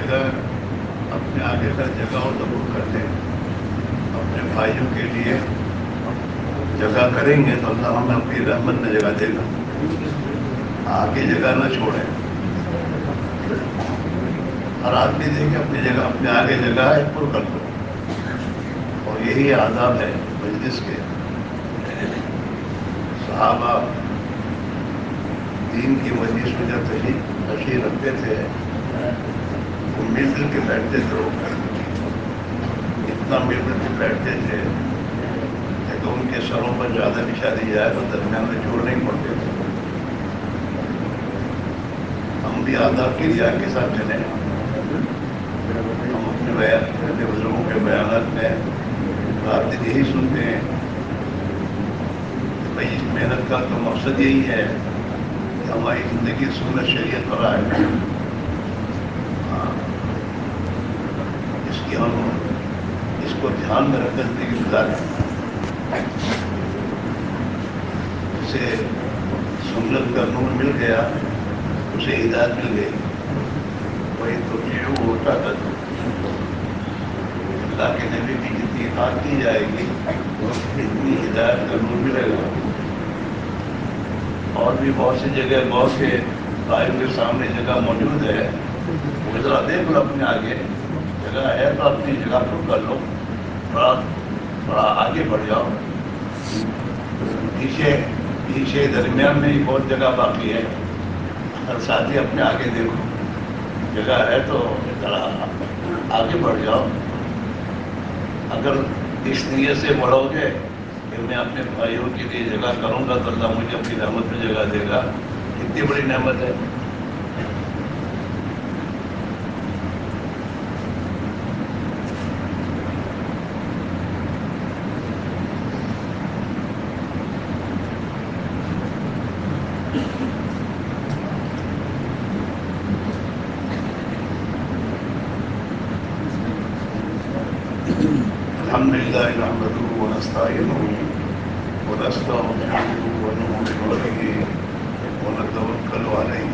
جگہ اپنے آگے کا جگہ اور ضرور کرتے ہیں. اپنے بھائیوں کے لیے جگہ کریں گے تو اللہ ہمیں اپنی رحمت میں جگہ دے گا. آگے جگہ نہ چھوڑیں. ہر آدمی دیکھے اپنی جگہ اپنے آگے جگہ ہے پر کر دو. اور یہی آداب ہے مجلس کے. صحابہ دین کی مجلس میں جب تشریف رکھتے تھے وہ مل جل کے بیٹھتے تھے. اتنا مل جل کے بیٹھتے تھے کہ ان کے سروں پر زیادہ بچھا دی جائے تو درمیان میں جوڑ نہیں پڑتے تھے. ہم بھی آداب کی رعایت کے ساتھ چلیں. ہم اپنے بزرگوں کے بیانات میں رات دن یہی سنتے ہیں کہ بھائی اس محنت کا تو مقصد یہی ہے کہ ہماری زندگی سنت شریعت پر آئے. اس کو دھیان میں رکھ کر زندگی گزاریں. اسے سنت کا نور مل گیا, اسے ہدایت مل گئی. وہی تو شروع ہوتا تھا. اللہ کے نبی کی جتنی اطاعت کی جائے گی اتنی ہدایت کا نور ملے گا. اور بھی بہت سی جگہ بہت سے بھائیوں کے سامنے جگہ موجود ہے. وہ ذرا دیکھ لو اپنے آگے جگہ ہے تو اپنی جگہ پر کر لو. تھوڑا آگے بڑھ جاؤ. پیچھے درمیان میں ہی بہت جگہ باقی ہے. ہر ساتھی اپنے آگے دیکھو جگہ ہے تو ذرا آگے بڑھ جاؤ. اگر اس نیت سے بڑھو گے کہ میں اپنے بھائیوں کے لیے جگہ کروں گا تو اللہ مجھے اپنی رحمت میں جگہ دے گا. کتنی بڑی نعمت ہے. الحمد لله نحمده ونستعينه ونستغفره ونؤمن به ونتوكل عليه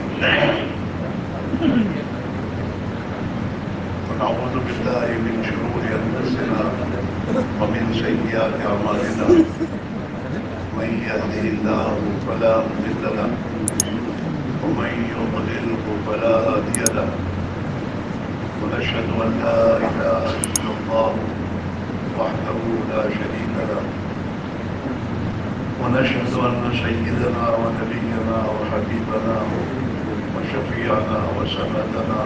ونعوذ بالله من شرور انفسنا ومن سيئات اعمالنا. من يهده الله فلا مضل له ومن يضلله فلا هادي له. ونشهد ان لا اله الا الله وحده لا شريك له. ونشهد أن سيدنا ونبينا وحبيبنا وشفيعنا وسندنا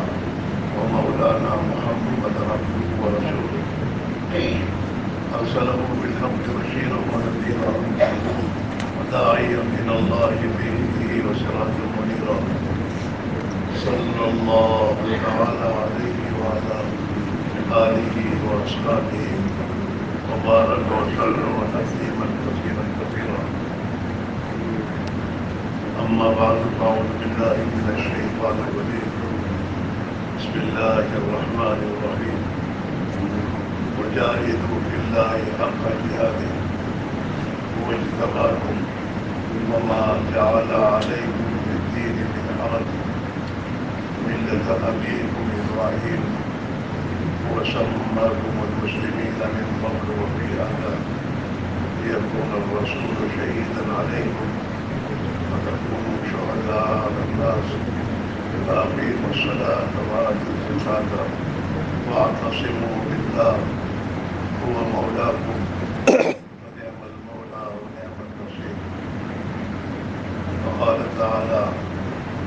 ومولانا محمدا عبده ورسوله أرسله بالحق بشيرا ونذيرا وداعيا من الله بإذنه وسراجا منيرا. صلى الله تعالى عليه وعلى آله وأصحابه وبارك وسلم تسليما كثيرا كثيرا. أما بعد فأعوذ بالله من الشيطان الرجيم. بسم الله الرحمن الرحيم. وجاهدوا في الله حق جهاده هو اجتباكم وما جعل عليكم في الدين من حرج ملة أبيكم إبراهيم وسماكم المسلمين من قبل وفي هذا ليكون الرسول شهيدا عليكم وتكونوا شهداء على الناس. فأقيموا الصلاة وآتوا الزكاة واعتصموا بالله هو مولاكم ونعم المولى ونعم النصير. وقال تعالى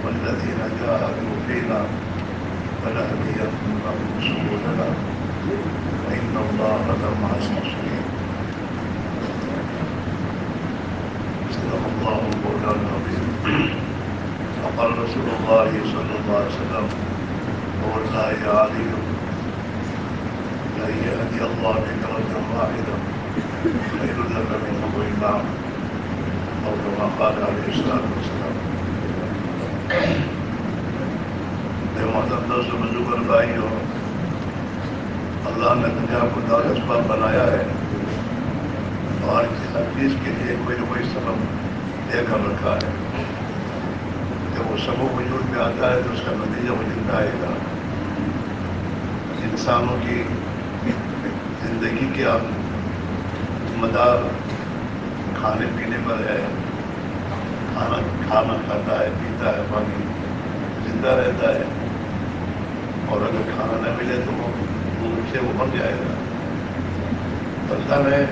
والذين جاهدوا فينا فلنهدينهم سبلنا وإن الله لمع المحسنين. صدق الله مولانا العظيم. وقال رسول الله صلى الله عليه وسلم والله يا علي لن يهدي الله بك رجلا واحدا خير لك من حمر النعم أو كما قال عليه الصلاة والسلام. محترم بزرگ بھائیوں، اللہ نے دنیا کو دار اسباب بنایا ہے اور ہر چیز کے لیے کوئی نہ کوئی سبب دے کر رکھا ہے. جب وہ سبب وجود میں آتا ہے تو اس کا نتیجہ وجود میں آئے گا. انسانوں کی زندگی کے اب مدار کھانے پینے پر ہے. کھانا کھاتا ہے، پیتا ہے، پانی زندہ رہتا ہے، اور اگر کھانا نہ ملے تو وہ بھوک سے مر جائے گا. اللہ نے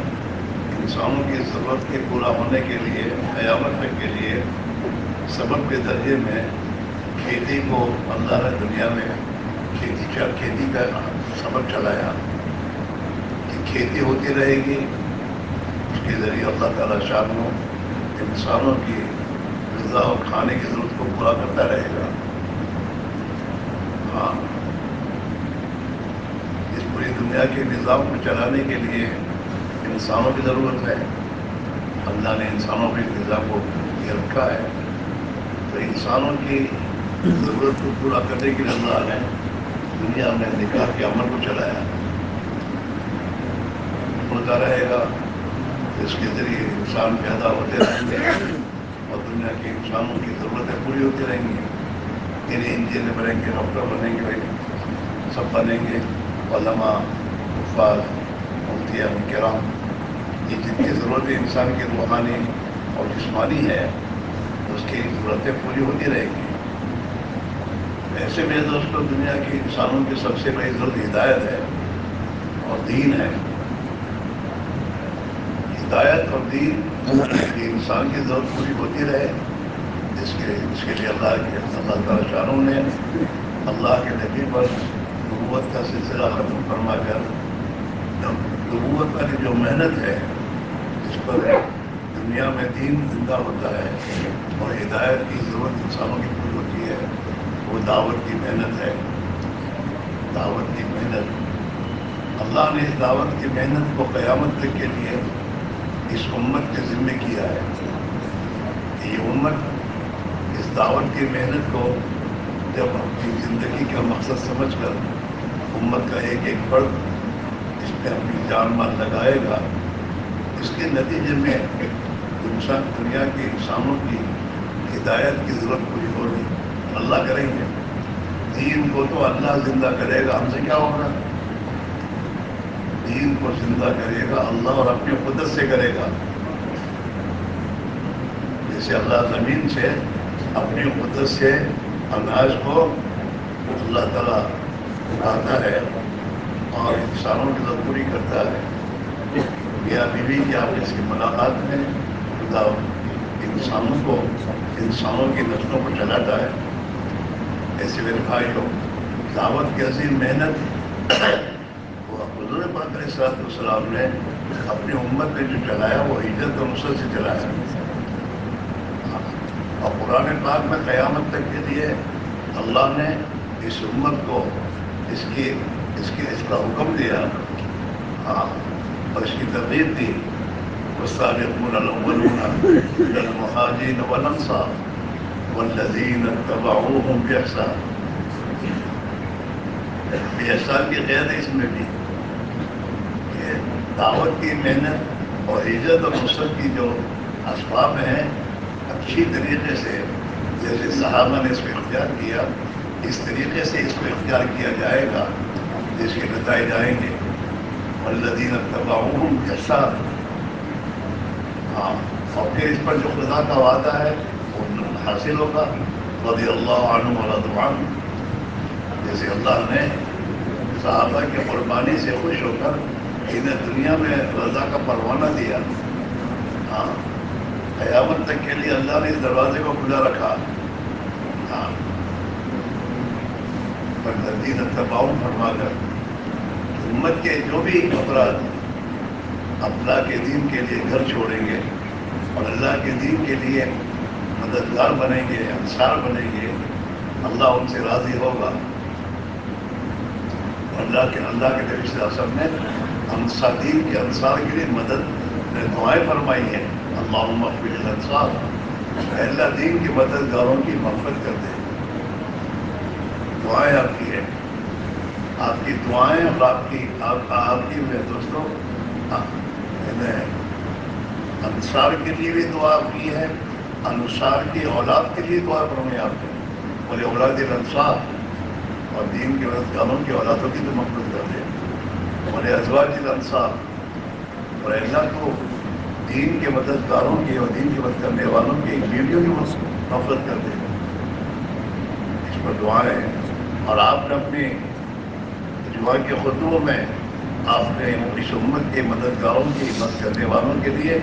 انسانوں کی ضرورت کے پورا ہونے کے لیے، قیامت تک کے لیے سبب کے درجے میں کھیتی کو اللہ نے دنیا میں کھیتی کا سبب چلایا کہ کھیتی ہوتی رہے گی. اس کے ذریعے اللہ تعالیٰ شان کو انسانوں کی غذا اور کھانے کی ضرورت کو پورا کرتا رہے گا. ہاں، اس پوری دنیا کے نظام کو چلانے کے لیے انسانوں کی ضرورت ہے. اللہ نے انسانوں کے نظام کو یہ رکھا ہے، تو انسانوں کی ضرورت کو پورا کرنے کے لیے اللہ نے دنیا میں نکاح کے عمل کو چلایا. ہوتا رہے گا، اس کے ذریعے انسان پیدا ہوتے رہیں گے اور دنیا کے انسانوں کی ضرورتیں پوری ہوتی رہیں گی. انہیں انجینئر بنیں گے، ڈاکٹر بنیں گے، سب بنیں گے، علماء، حفاظ، مفتیان کرام. یہ جتنی ضرورتیں انسان کی روحانی اور جسمانی ہے اس کی ضرورتیں پوری ہوتی رہیں گی. ایسے میں دوستوں دنیا کی انسانوں کی سب سے بڑی ضرورت ہدایت ہے اور دین ہے. ہدایت اور دین کی انسان کی ضرورت پوری ہوتی رہے، اس کے لیے اللہ تعالیٰ شانوں نے اللہ کے نبی پر نبوت کا سلسلہ ختم فرما کر نبوت والی جو محنت ہے اس پر دنیا میں دین زندہ ہوتا ہے اور ہدایت کی ضرورت انسانوں کی پوری ہوتی ہے. وہ دعوت کی محنت ہے. دعوت کی محنت اللہ نے اس دعوت کی محنت کو قیامت تک کے لیے اس امت کے ذمہ کیا ہے. یہ امت اس دعوت کی محنت کو جب اپنی زندگی کا مقصد سمجھ کر امت کا ایک ایک فرد اس میں اپنی جان مال لگائے گا، اس کے نتیجے میں دنیا کے انسانوں کی ہدایت کی ضرورت پوری ہوگی. اللہ کریں گے. دین کو تو اللہ زندہ کرے گا، ہم سے کیا ہوگا؟ دین کو زندہ کرے گا اللہ اور اپنی قدرت سے کرے گا. جیسے اللہ زمین سے اپنی قدرت سے اناج کو اللہ تعالیٰ اگاتا ہے اور انسانوں کی ضرورت پوری کرتا ہے. میاں بیوی کی آپس کی ملاقات میں خدا انسانوں کی نسلوں کو چلاتا ہے. ایسے میرے بھائیوں، دعوت کی عظیم محنت وہ حضور پاک علیہ السلام نے اپنی امت میں جو چلایا وہ ہجرت اور نصرت سے چلایا. اور قرآن پاک میں قیامت تک کے لیے اللہ نے اس امت کو اس کا حکم دیا اور اس کی ترغیب دی. والسابقون الأولون من المهاجرين والأنصار والذين اتبعوهم بإحسان. بإحسان کی قید ہے اس میں بھی کہ دعوت کی محنت اور ہجرت اور نصرت کی جو اسباب ہیں اچھی طریقے سے جیسے صحابہ نے اس کو اختیار کیا اس طریقے سے اس کو اختیار کیا جائے گا جس کے نتائج آئیں گے. والذین اتبعوهم بإحسان. ہاں، اور پھر اس پر جو خدا کا وعدہ ہے وہ حاصل ہوگا. رضی اللہ عنہ ورضوا عنہ. جیسے اللہ نے صحابہ کی قربانی سے خوش ہو کر انہیں دنیا میں رضا کا پروانہ دیا. ہاں، قیامت تک کے لیے اللہ نے اس دروازے کو کھلا رکھا. ہاں، والذین اتبعوهم فرما کر امت کے جو بھی افراد اللہ کے دین کے لیے گھر چھوڑیں گے اور اللہ کے دین کے لیے مددگار بنیں گے، انصار بنیں گے، اللہ ان سے راضی ہوگا. اللہ کے نبی صلی اللہ علیہ وسلم نے دین کے انصار کے لیے مدد دعائیں فرمائی ہیں. اللہم اغفر للانصار. اللہ دین کے مددگاروں کی مغفرت کر دے. دعائیں آپ کی ہیں، آپ کی دعائیں اور آپ کی میں دوستوں انصار کے لیے بھی دعا کی ہے، انصار کی اولاد کے لیے دعا فرمائی آپ نے. بولے اولاد الانصار، اور دین کے مددگاروں کی اولادوں کی تو مغفرت کر دے. اور ازواج الانصار، اور اللہ کو دین کے مددگاروں کی اور دین کی مدد کرنے والوں کی بیویوں کی مغفرت کر دے. اس پر دعائیں. اور آپ نے اپنی جمعہ کے خطبوں میں آپ نے اس امت کے مددگاروں کی مدد کرنے والوں کے لیے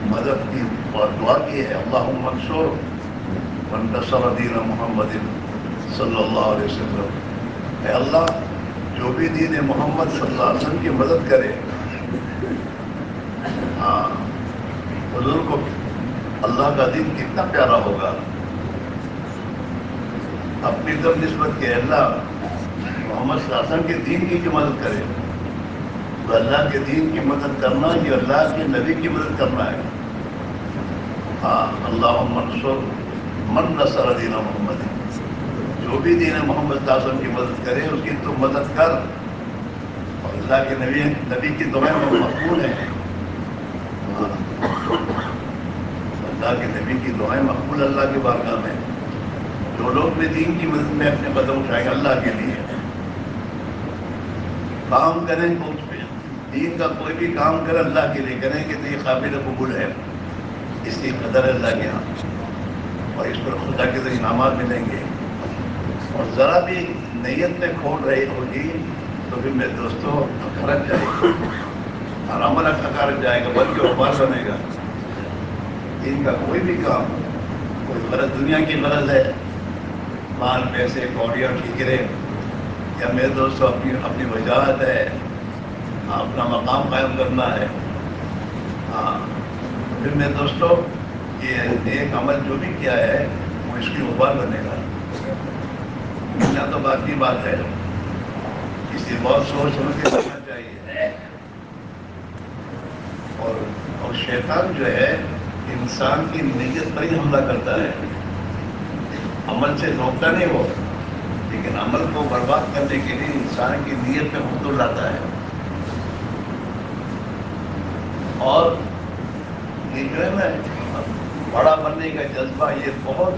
مدد کی اور دعا کی ہے. اللہم انصر من نصر دین محمد صلی اللہ علیہ وسلم. اے اللہ جو بھی دین محمد صلی اللہ علیہ وسلم کی مدد کرے. ہاں، حضور کو اللہ کا دین کتنا پیارا ہوگا. اپنی طرف نسبت کے اللہ محمد صلی اللہ علیہ وسلم کے دین کی جو مدد کرے تو اللہ کے دین کی مدد کرنا یہ اللہ کے نبی کی مدد کرنا ہے. ہاں، اللہم انصر من نصر دین محمد. جو بھی دین محمد صلی اللہ علیہ وسلم کی مدد کرے اس کی تو مدد کر. اور اللہ کے نبی کی دعائیں مقبول ہیں. اللہ کے نبی کی دعائیں مقبول اللہ کے بارگاہ میں. جو لوگ بھی دین کی مدد میں اپنے قدم اٹھائیں گے اللہ کے لیے کام کریں تو اس پہ دین کا کوئی بھی کام کرے اللہ کے لیے کریں کہ تو یہ قابل قبول ہے. اس کی قدر اللہ کے یہاں اور اس پر خدا کے تو انعامات ملیں گے. اور ذرا بھی نیت میں کھوٹ رہی ہوگی تو پھر میرے دوستوں خرچ جائے گا اور عمل خرچ جائے گا بلکہ وبال بنے گا. دین کا کوئی بھی کام کوئی غرض دنیا کی غرض ہے مال پیسے کوڑیاں ٹھیکرے یا میرے دوستوں اپنی وجاہت ہے اپنا مقام قائم کرنا ہے. ہاں، پھر میرے دوستوں یہ نیک عمل جو بھی کیا ہے وہ اس کی وبال بنے گا. دنیا تو باقی بات ہے اس لیے بہت سوچ سمجھ کے کرنا چاہیے. اور شیطان جو ہے انسان کی نیت پر ہی حملہ کرتا ہے. عمل سے روکتا نہیں وہ لیکن عمل کو برباد کرنے کے لیے انسان کی نیت پہ خطر لاتا ہے. اور یہ جو ہے نا بڑا بننے کا جذبہ یہ بہت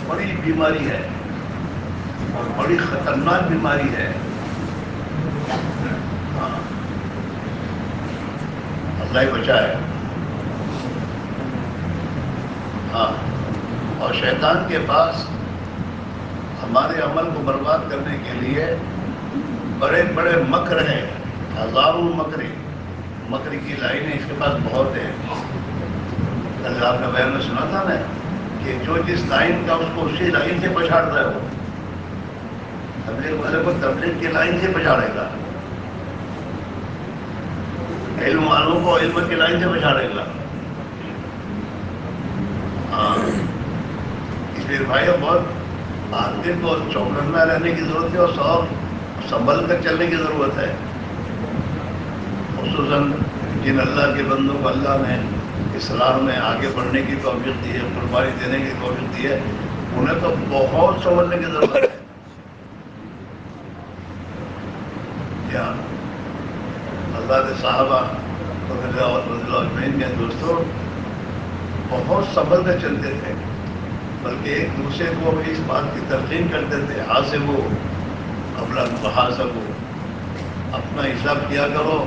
بڑی بیماری ہے اور بڑی خطرناک بیماری ہے. ہاں، اللہ ہی بچائے. ہاں، اور شیطان کے پاس ہمارے عمل کو برباد کرنے کے لیے بڑے بڑے مکر ہیں. ہزاروں مکر کی لائنیں اس کے پاس بہت ہیں. کل آپ نے بیان میں سنا تھا نا کہ جو جس لائن کا اس کو اسی لائن سے پچھاڑتا ہے وہ تبلیغ والے کو تبلیغ کی لائن سے پچھاڑے گا. علم والوں کو علم کی لائن سے پچھاڑے گا. ہاں، اس لیے بھائی بہت آدمی کو چوکنا رہنے کی ضرورت ہے اور سب سنبھل کر چلنے کی ضرورت ہے. خصوصاً جن اللہ کے بندوں کو اللہ نے اسلام میں آگے بڑھنے کی توفیق دی ہے قربانی دینے کی توفیق دی ہے انہیں تو بہت سنبھلنے کی ضرورت ہے. کیا حضرات صحابہ رضی اللہ عنہم کے دوستوں بہت سنبھل کر چلتے تھے بلکہ ایک دوسرے کو اس بات کی تلقین کرتے تھے حاسبو قبل ان تحاسبو. اپنا حساب کیا کرو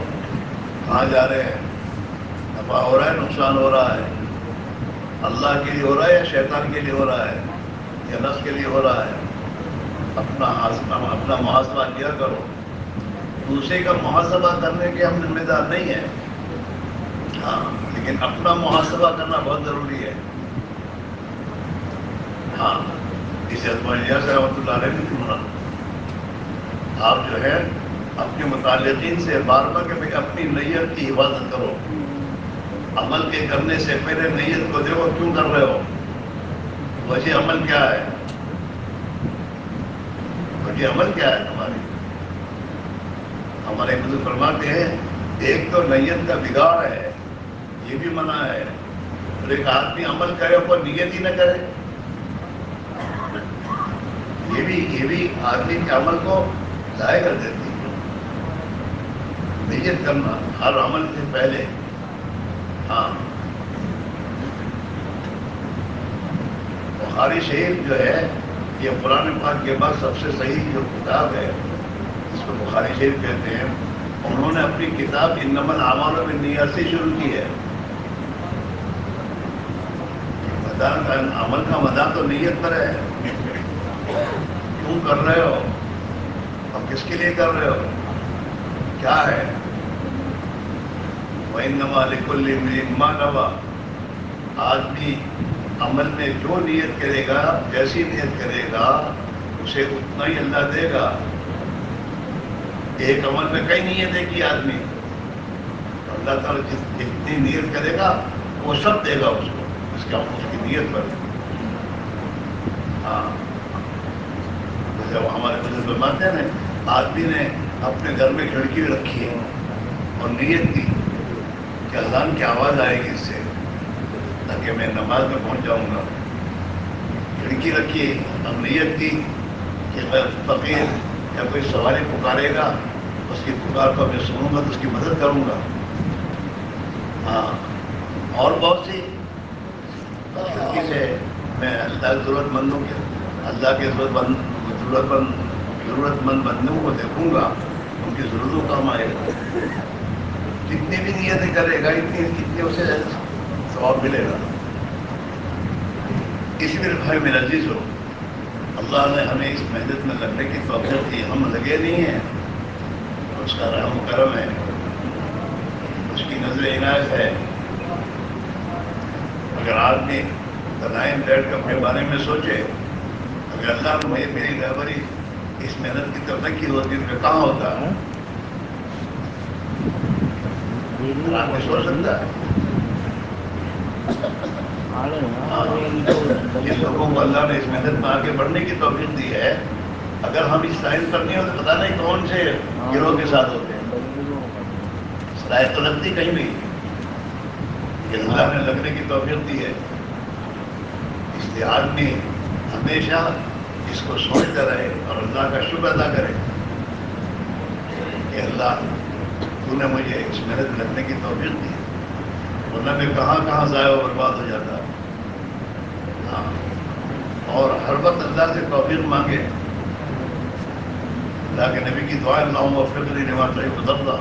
کہاں جا رہے ہیں, نفع ہو رہا ہے نقصان ہو رہا ہے, اللہ کے لیے ہو رہا ہے یا شیطان کے لیے ہو رہا ہے یا نفس کے لیے ہو رہا ہے. اپنا محاسبہ کیا کرو. دوسرے کا محاسبہ کرنے کے ہم ذمہ دار نہیں ہیں, ہاں لیکن اپنا محاسبہ کرنا بہت ضروری ہے. ہاں اسے الیاس رحمۃ اللہ علیہ نے سنا, آپ جو ہے اپنے متعلقین سے بار بار کہ اپنی نیت کی حفاظت کرو. عمل کے کرنے سے پہلے نیت کو دیکھو کیوں کر رہے ہو, وجہ عمل کیا ہے, وجہ عمل کیا ہے تمہاری. ہمارے بزرگ فرماتے ہیں ایک تو نیت کا بگاڑ ہے, یہ بھی منع ہے, اور ایک آدمی عمل کرے اور نیت ہی نہ کرے, یہ بھی آدمی کے عمل کو ضائع کر دیتی ہے. نیت کرنا ہر عمل سے پہلے. ہاں بخاری شریف جو ہے یہ قرآن پاک کے بعد سب سے صحیح جو کتاب ہے جس کو بخاری شریف کہتے ہیں، انہوں نے اپنی کتاب انما الاعمال بالنیات سے شروع کی ہے۔ عمل کا مدار تو نیت پر ہے، کیوں کر رہے ہو اور کس کے لیے کر رہے ہو، کیا ہے۔ وَإِنَّمَا لِكُلِّ امْرِئٍ مَّا نَوَىٰ، آدمی عمل میں جو نیت کرے گا، جیسی نیت کرے گا اسے اتنا ہی اللہ دے گا۔ ایک عمل میں کئی نیتیں کی آدمی، اللہ تعالیٰ جتنی نیت کرے گا وہ سب دے گا اس کو، اس کی نیت پر۔ ہاں، جب ہمارے بزرگ فرماتے ہیں آدمی نے اپنے گھر میں کھڑکی رکھی ہے اور نیت کی کہ اذان کی آواز آئے گی اس سے تاکہ میں نماز میں پہنچ جاؤں گا، کھڑکی رکھی، اب نیت کی کہ میں فقیر یا کوئی سواری پکارے گا اس کی پکار کو میں سنوں گا تو اس کی مدد کروں گا۔ ہاں، اور بہت سی کھڑکی سے میں اللہ ضرورت مندوں کے، اللہ کے ضرورت مند بندوں کو دیکھوں گا، ان کی ضرورتوں کام آئے گا۔ جتنی بھی نیتیں کرے گا اتنی اسے ثواب ملے گا۔ اسی میرے بھائی میرا عزیز ہو، اللہ نے ہمیں اس محنت میں لگنے کی توفیق دی، ہم لگے نہیں ہیں، اس کا رحم و کرم ہے، اس کی نظر عنایت ہے۔ اگر آدمی تنہائی بیٹھ کر اپنے بارے میں سوچے، اگر اللہ نے میری رہبری اس محنت کی طرف نہ کی ہوتی تو کہاں ہوتا ہے؟ آدمی سوچ سکتا ہے؟ جن لوگوں کو اللہ نے اس محنت میں آگے بڑھنے کی توفیق دی ہے، اگر ہم اس لائن پر نہیں ہوتے پتہ نہیں کون سے گروہ کے ساتھ ہوتے ہیں۔ صلاحیت تو لگتی کہیں بھی، لیکن اللہ نے لگنے کی توفیق دی ہے، اس لیے آدمی ہمیشہ اس کو سوچتا رہے اور اللہ کا شکر ادا کرے کہ اللہ تو نے مجھے اس محنت میں لگنے کی توفیق دی، ورنہ میں کہاں کہاں ضائع و برباد ہو جاتا۔ ہاں، اور ہر وقت اللہ سے توفیق مانگے۔ اللہ کے نبی کی دعا اللہم وفقنی لما تحب وترضیٰ،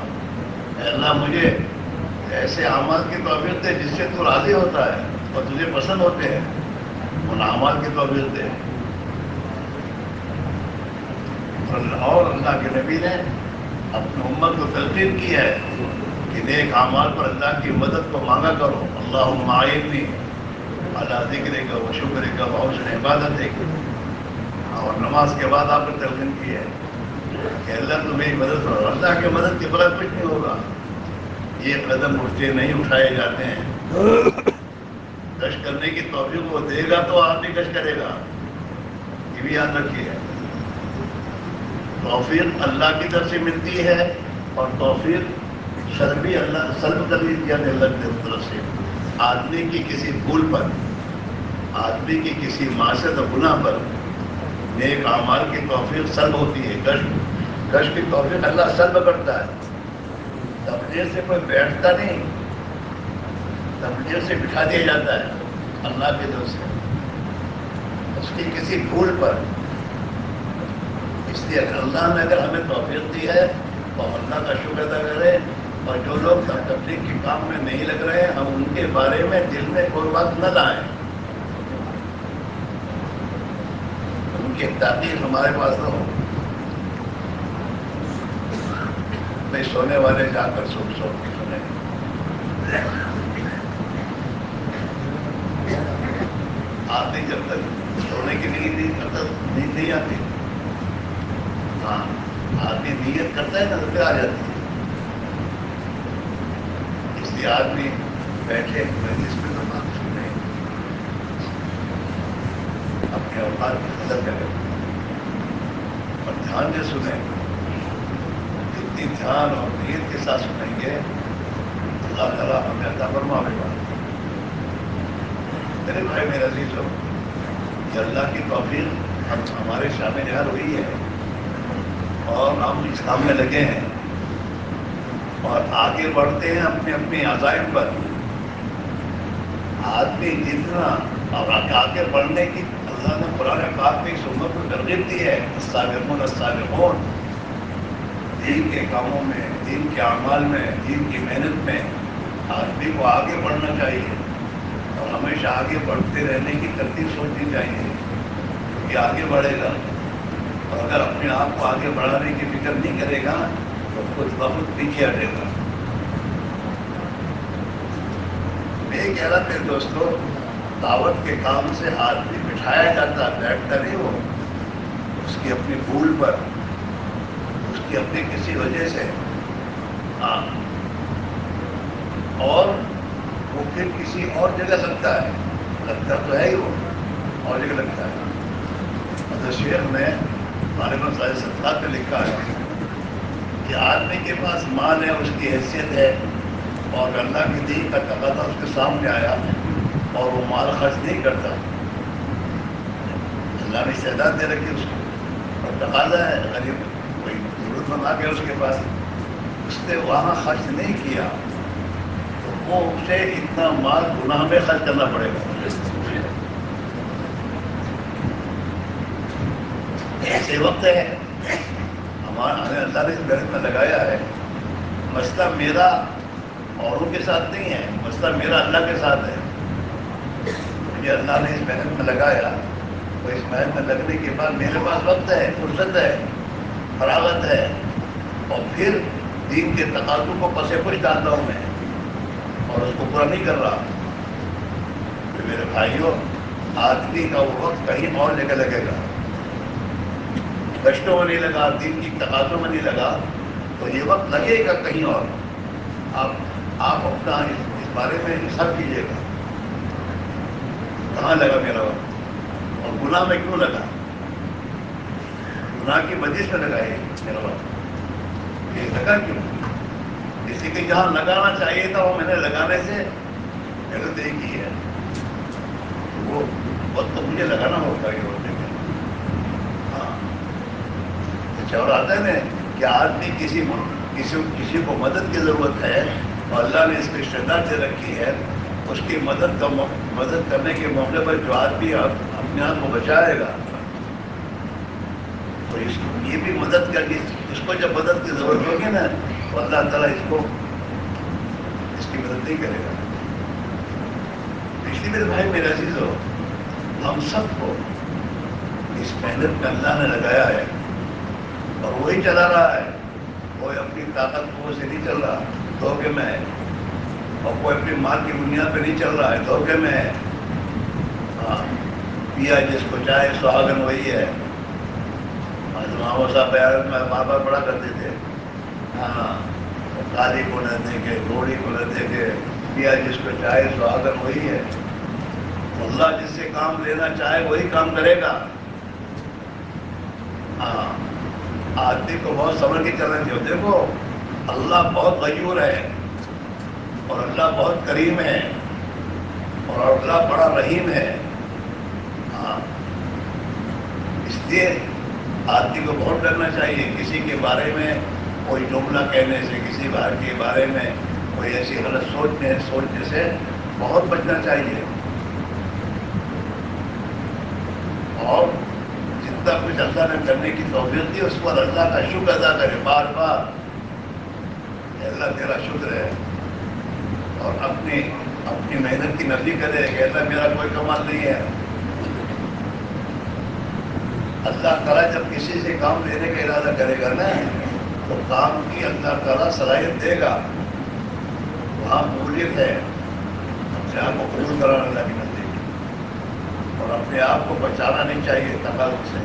اے اللہ مجھے ایسے اعمال کی توفیق دے جس سے تو راضی ہوتا ہے اور تجھے پسند ہوتے ہیں، ان اعمال کی توفیق دے۔ اور اللہ کے نبی نے اپنی امت کو تلقین کی ہے کہ نیک اعمال پر اللہ کی مدد کو مانگا کرو، اللہم اعنی علی ذکرک و شکرک و حسن عبادتک۔ اور نماز کے بعد آپ نے تلقین کی ہے کہ اللہ تو میری مدد کرو، اللہ کی مدد کے بغیر کچھ نہیں ہوگا۔ یہ قدم اٹھتے نہیں اٹھائے جاتے ہیں، گشت کرنے کی توفیق وہ دے گا تو آدمی گشت کرے گا، یہ بھی یاد رکھیے۔ توفیق اللہ کی طرف سے ملتی ہے اور توفیق سلبی اللہ سلب کر لی جاتی ہے اللہ کی طرف سے۔ آدمی کی کسی بھول پر، آدمی کی کسی معصیت و گناہ پر نیک اعمال کی توفیق سلب ہوتی ہے، گشت کی توفیق اللہ سلب کرتا ہے۔ تبلیغ سے کوئی بیٹھتا نہیں، تبلیغ سے بٹھا دیا جاتا ہے اللہ کی طرف سے، اس کی کسی بھول پر۔ اس لیے اللہ نے اگر ہمیں توفیق دی ہے تو اللہ کا شکر ادا کریں، اور جو لوگ تبلیغ کے کام میں نہیں لگ رہے ہیں ہم ان کے بارے میں دل میں کوئی بات نہ لائیں، ان کی تحقیق ہمارے پاس نہ ہو۔ نہیں سونے والے جا کر سو کے سنے، آدمی جب تک سونے کی نیند نہیں آتی، ہاں آدمی نیت کرتا ہے نا تو پھر آ جاتی ہے۔ اس لیے آدمی بیٹھے مجلس میں تو بات سنے، اپنے اوقات کی قدر کرے اور دھیان سے سنیں۔ جتنی دھیان اور نیت کے ساتھ سنیں گے اللہ تعالیٰ ہمیں عطا فرمائے گا۔ میرے بھائی میرے عزیز ہو، یہ اللہ کی توفیق ہمارے شامل حال ہوئی ہے اور ہم اس کام میں لگے ہیں اور آگے بڑھتے ہیں اپنے اپنے عزائم پر۔ آدمی جتنا اور آگے بڑھنے کی اللہ نے قرآن پاک میں اس امت کو ترغیب دی ہے، السابقون السابقون، دین کے کاموں میں، دین کے اعمال میں، دین کی محنت میں آدمی کو آگے بڑھنا چاہیے اور ہمیشہ آگے بڑھتے رہنے کی ترتیب سوچنی چاہیے، کیونکہ آگے بڑھے گا اور اگر اپنے آپ کو آگے بڑھانے کی فکر نہیں کرے گا تو کچھ وقت پیچھے ہٹے گا۔ میں یہ کہہ رہا تھا دوستو، دعوت کے کام سے آدمی بٹھایا جاتا، بیٹھتا نہیں، وہ اس کی اپنی بھول پر، اس کی اپنی کسی وجہ سے، اور وہ پھر کسی اور جگہ لگتا ہے، لگتا تو ہے ہی، وہ اور جگہ لگتا ہے۔ حضرت شیخ نے غالباً صاحب صدقات میں لکھا ہے کہ آدمی کے پاس مال ہے، اس کی حیثیت ہے، اور اللہ کی دین کا تقاضا اس کے سامنے آیا اور وہ مال خرچ نہیں کرتا، اللہ نے استعداد دے رکھی اس کو اور تقاضا ہے، غریب کوئی ضرورت مند آ گیا اس کے پاس، اس نے وہاں خرچ نہیں کیا تو وہ اسے اتنا مال گناہ میں خرچ کرنا پڑے گا۔ ایسے وقت ہے ہمارے اللہ نے اس محنت میں لگایا ہے، مسئلہ میرا اوروں کے ساتھ نہیں ہے، مسئلہ میرا اللہ کے ساتھ ہے۔ مجھے اللہ نے اس محنت میں لگایا، تو اس محنت میں لگنے کے بعد میرے پاس وقت ہے، فرصت ہے، فراغت ہے، اور پھر دین کے تقاضوں کو پس پش ڈالتا ہوں میں اور اس کو پورا نہیں کر رہا۔ تو میرے بھائیوں، آدمی کا وہ وقت کہیں اور جگہ لگے گا، کشتوں میں نہیں لگا، دین کی تقاضوں میں نہیں لگا، تو یہ وقت لگے گا کہیں اور۔ آپ اپنا اس بارے میں حساب کیجیے گا، کہاں لگا میرا وقت اور گناہ میں کیوں لگا، گناہ کی وجہ سے لگا یہ میرا وقت، یہ لگا کیوں؟ اسی کے جہاں لگانا چاہیے تھا وہ میں نے لگانے سے غلط نہیں کی ہے، وہ وقت تو مجھے لگانا ہوگا یہ ہونے میں۔ ہاں، اور آتا ہے نا کہ آدمی کسی کو مدد کی ضرورت ہے اور اللہ نے اس کو استعداد دے رکھی ہے، اس کی مدد کرنے کے موقع پر جو آدمی اپنے آپ کو بچائے گا تو یہ بھی مدد کر کے اس کو جب مدد کی ضرورت ہوگی نا تو اللہ تعالیٰ اس کی مدد نہیں کرے گا۔ اس لیے میرے بھائی میرے عزیز ہو، ہم سب کو اس محنت میں اللہ نے لگایا ہے اور وہی چلا رہا ہے، کوئی اپنی طاقت کو سے نہیں چل رہا، دھوکے میں ہے، اور کوئی اپنی مال کی بنیاد پہ نہیں چل رہا ہے، دھوکے میں ہے۔ ہاں، پیا جس کو چاہے سہاگن وہی ہے، محمد صاحب بیان میں بار بار پڑھا کرتے تھے، ہاں، کالی کو نہ دیکھے، گھوڑی کو نہ دیکھے، پیا جس کو چاہے سہاگن وہی ہے۔ اللہ جس سے کام لینا چاہے وہی کام کرے گا۔ ہاں، آدمی کو بہت سمجھ کے چلنا چاہیے۔ دیکھو، اللہ بہت غیور ہے اور اللہ بہت کریم ہے اور اللہ بڑا رحیم ہے۔ ہاں، اس لیے آدمی کو بہت ڈرنا چاہیے کسی کے بارے میں کوئی جملہ کہنے سے، کسی بار کے بارے میں کوئی ایسی غلط سوچنے سے بہت بچنا چاہیے، اور جتنا کچھ اللہ نے کرنے کی توفیق دی اس پر اللہ کا شکر ادا کرے بار بار کہ اللہ تیرا شکر ہے، اور اپنی محنت کی نفی کرے کہ اللہ میرا کوئی کمال نہیں ہے۔ اللہ تعالیٰ جب کسی سے کام لینے کا ارادہ کرے گا نا تو کام کی اللہ تعالیٰ صلاحیت دے گا، وہاں قبولیت ہے، اپنے آپ کو قبول کرانا اللہ کی نزدیک، اور اپنے آپ کو بچانا نہیں چاہیے تقاضوں سے،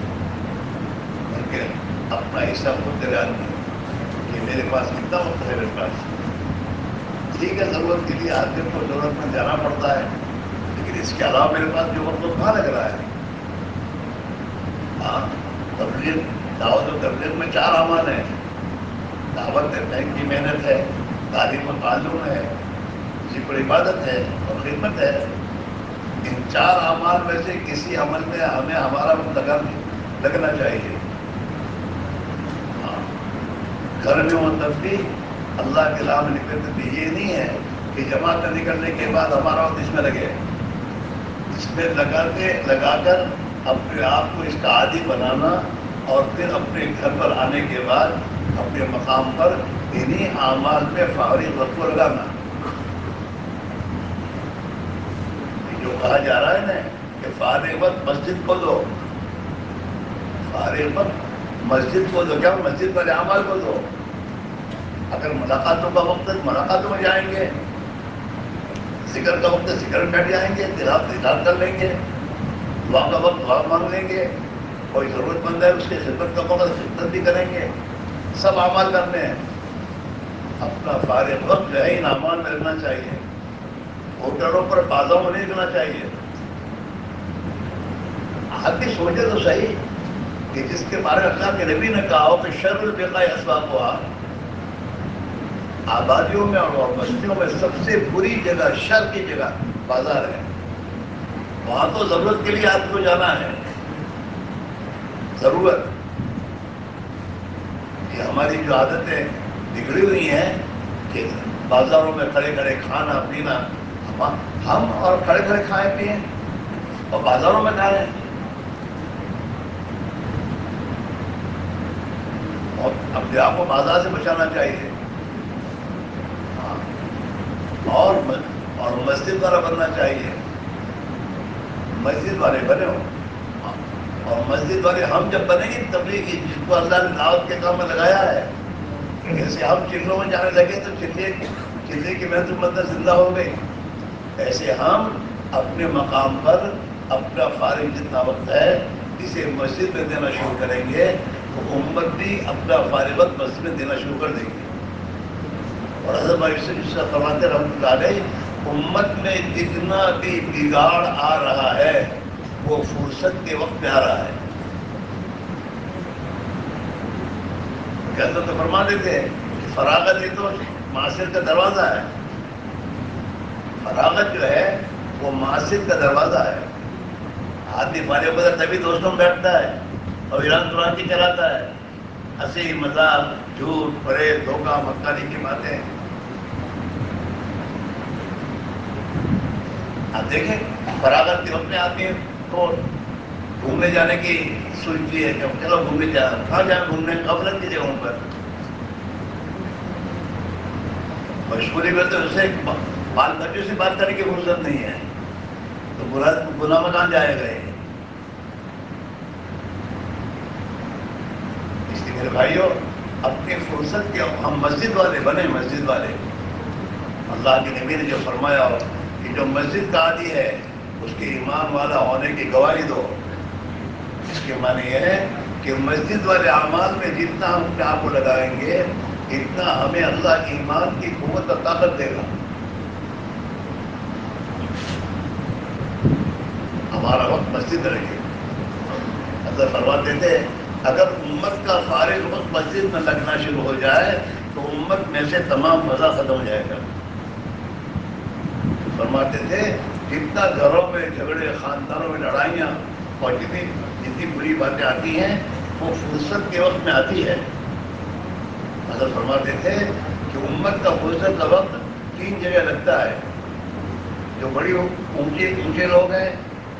بلکہ اپنا حصہ خود دے آدمی کہ میرے پاس کتنا وقت ہے، میرے پاس ٹھیک ہے، ضرورت کے لیے آدمی کو ضرورت میں جانا پڑتا ہے، لیکن اس کے علاوہ میرے پاس جو وقت کہاں لگ رہا ہے۔ ہاں، تبلیغ، دعوت و تبلیغ میں 4 اعمال ہیں، دعوت کی محنت ہے، تعلیم و تعلم ہے، ذکر عبادت ہے اور خدمت ہے۔ ان 4 اعمال میں سے کسی عمل میں ہمیں ہمارا لگنا چاہیے۔ ہاں، گھر میں وہ تبلیغ اللہ کے راہ میں نکلتے تھے، یہ نہیں ہے کہ جماعت نکلنے کے بعد ہمارا وقت اس میں لگے، اس میں لگا کر اپنے آپ کو اس کا عادی بنانا اور پھر اپنے گھر پر آنے کے بعد اپنے مقام پر انہی اعمال میں فارغ وقت کو لگانا. جو کہا جا رہا ہے نا کہ فارغ وقت مسجد کو دو، فارغ وقت مسجد کو دو، کیا مسجد والے اعمال کو دو. اگر ملاقاتوں کا وقت ہے ملاقاتوں میں جائیں گے، ذکر کا وقت ہے ذکر میں بیٹھ جائیں گے، تلاوت کر لیں گے، دعا کا وقت دعا مانگ لیں گے، کوئی ضرورت مند ہے اس کی خدمت کا موقع خدمت بھی کریں گے. سب اعمال کرنے ہیں. اپنا فارغ وقت جو ہے ان اعمال میں رکھنا چاہیے. ہوٹلوں پر بازاروں میں نہیں رکھنا چاہیے. آپ بھی سوچے تو صحیح کہ جس کے بارے میں اللہ کے نبی نے کہا ہو کہ شر البقاع اسواقها، آبادیوں میں اور بستیوں میں سب سے بری جگہ، شر کی جگہ بازار ہے. وہاں تو ضرورت کے لیے آپ کو جانا ہے. ضرورت، یہ ہماری جو عادتیں بگڑی ہوئی ہیں کہ بازاروں میں کھڑے کھڑے کھانا پینا، ہم اور کھڑے کھڑے کھائیں پئیں اور بازاروں میں کھا رہے ہیں. اور اپنے آپ کو بازار سے بچانا چاہیے. اور مسجد والا بننا چاہیے. مسجد والے بنے ہو، اور مسجد والے ہم جب بنیں گے تبلیغی، جس کو اللہ نے دعوت کے کام میں لگایا ہے، جیسے ہم چلوں میں جانے لگے تو چلے کی محنت مدد زندہ ہو گئی، ایسے ہم اپنے مقام پر اپنا فارغ جتنا وقت ہے اسے مسجد میں دینا شروع کریں گے تو امت بھی اپنا فارغ وقت مسجد میں دینا شروع کر دیں گے. اور حضرت فرماتے رحمۃ اللہ علیہ، امت میں جتنا بھی بگاڑ آ رہا ہے وہ فرصت کے وقت میں آ رہا ہے. کہتے تو فرما دیتے ہیں کہ فراغت یہ تو معاشرت کا دروازہ ہے. فراغت جو ہے وہ معاشرت کا دروازہ ہے. آدمی فارغ بدر تبھی دوستوں میں بیٹھتا ہے اور ایران قرآن کی چلاتا ہے. ہنسی مذاق جھوٹ فریب دھوکہ مکاری کی باتیں. آپ دیکھیں فراغت کے وقت میں آدمی کو گھومنے جانے کی سوچتی ہے کہ چلو گھومنے جا، کہاں جائیں گھومنے؟ غفلت کی جگہوں پر. مشغولی میں تو اسے بال بچوں سے بات کرنے کی فرصت نہیں ہے تو گناہ میں کہاں جائے گا. اس لیے میرے بھائیوں اپنی فرصت کے ہم مسجد والے بنے. مسجد والے، اللہ کے نبی نے جو فرمایا کہ جو مسجد کا عادی ہے اس کے امام والا ہونے کی گواہی دو. اس کے معنی یہ ہے کہ مسجد والے اعمال میں جتنا ہم اپنے آپ کو لگائیں گے اتنا ہمیں اللہ کی ایمان کی قوت اور طاقت دے گا. ہمارا وقت مسجد رہے. حضرت فرماتے تھے اگر امت کا فارغ وقت مسجد میں لگنا شروع ہو جائے تو امت میں سے تمام مزہ ختم ہو جائے گا. فرماتے تھے جتنا گھروں میں جھگڑے، خاندانوں میں لڑائیاں اور جتنی بری باتیں آتی ہیں وہ فرصت کے وقت میں آتی ہے. حضرت فرماتے تھے کہ امت کا فرصت کا وقت 3 جگہ لگتا ہے. جو بڑی اونچے لوگ ہیں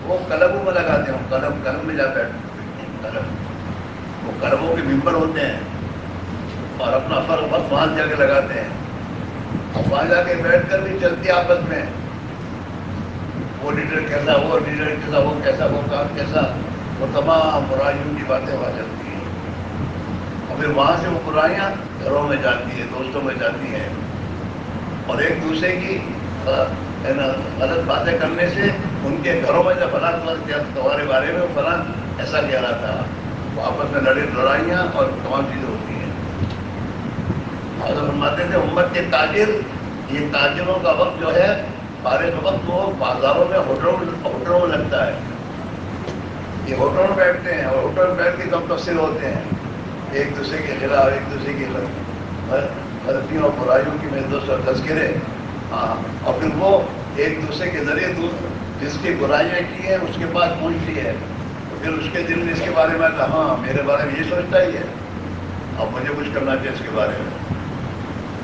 وہ کلبوں میں لگاتے ہیں. کلب میں جا بیٹھتے ہیں. وہ کلبوں کے ممبر ہوتے ہیں اور اپنا فرق وقت وہاں جا کے لگاتے ہیں. اور وہاں جا کے بیٹھ کر بھی چلتی آپس میں وہ لیڈر کیسا، وہ لیڈر کیسا، وہ کیسا، وہ کام کیسا، وہ تمام برائیوں کی باتیں وہاں چلتی ہیں. اور پھر وہاں سے وہ برائیاں گھروں میں جاتی ہیں، دوستوں میں جاتی ہیں. اور ایک دوسرے کی غلط باتیں کرنے سے ان کے گھروں میں جب فلاں تمہارے بارے میں فلاں ایسا کہہ رہا تھا، وہ آپس میں لڑائیاں اور تمام چیزیں ہوتی ہیں. اور فرماتے تھے امت کے تاجر، یہ تاجروں کا وقت جو ہے فارغ وقت وہ بازاروں میں ہوٹلوں میں لگتا ہے. یہ ہوٹلوں میں بیٹھتے ہیں اور ہوٹل میں بیٹھ کے کم تفصیل ہوتے ہیں ایک دوسرے کے خلاف، ایک دوسرے کی غلطیوں اور برائیوں کی محدود اور تذکرے. اور پھر وہ ایک دوسرے کے ذریعے جس کی برائیاں کی ہیں اس کے پاس پہنچتی ہے تو پھر اس کے دل میں اس کے بارے میں کہا ہاں میرے بارے میں یہ سوچتا ہی ہے اب مجھے کچھ کرنا چاہیے اس کے بارے میں.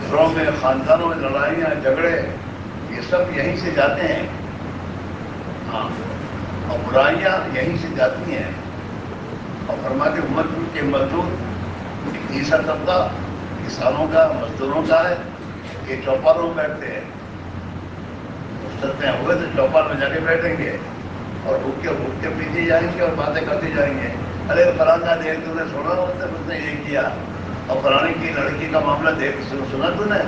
گھروں میں، خاندانوں میں لڑائیاں جھگڑے یہ سب یہیں سے جاتے ہیں. اور برائیاں یہیں سے جاتی ہیں. اور فرماتے امت کے مزدور تیسرا طبقہ کسانوں کا مزدوروں کا ہے. یہ چوپالوں میں بیٹھتے ہیں. ہوئے تو چوپال میں جا کے بیٹھیں گے اور اٹھ کے پیچھے جائیں گے اور باتیں کرتے جائیں گے. ارے فلانا دیکھ تو نے سنا ہوتا اس نے یہ کیا, اور فلانی کی لڑکی کا معاملہ دیکھ سنا تو نے.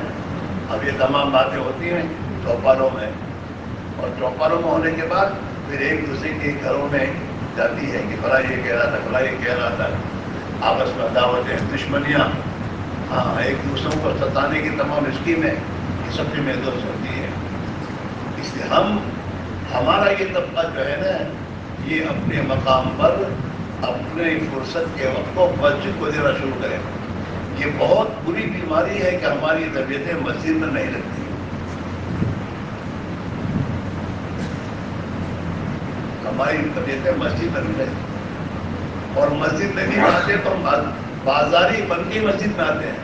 اب یہ تمام باتیں ہوتی ہیں چوپالوں میں, اور چوپالوں میں ہونے کے بعد پھر ایک دوسرے کے گھروں میں جاتی ہے کہ فلاں یہ کہہ رہا تھا, فلاں یہ کہہ رہا تھا. آپس میں عداوتیں, دشمنیاں, ہاں ایک دوسروں کو ستانے کی تمام اسکیمیں, یہ سب سے محدود ہوتی ہے. اس لیے ہمارا یہ طبقہ جو ہے نا, یہ اپنے مقام پر اپنے فرصت کے وقت کو مسجد کو دینا شروع کرے. یہ بہت بری بیماری ہے کہ ہماری طبیعتیں مسجد میں نہیں لگتی. ہماری طبیعتیں مسجد میں نہیں لگتی, اور مسجد میں بھی آتے تو بازاری بن کے مسجد میں آتے ہیں.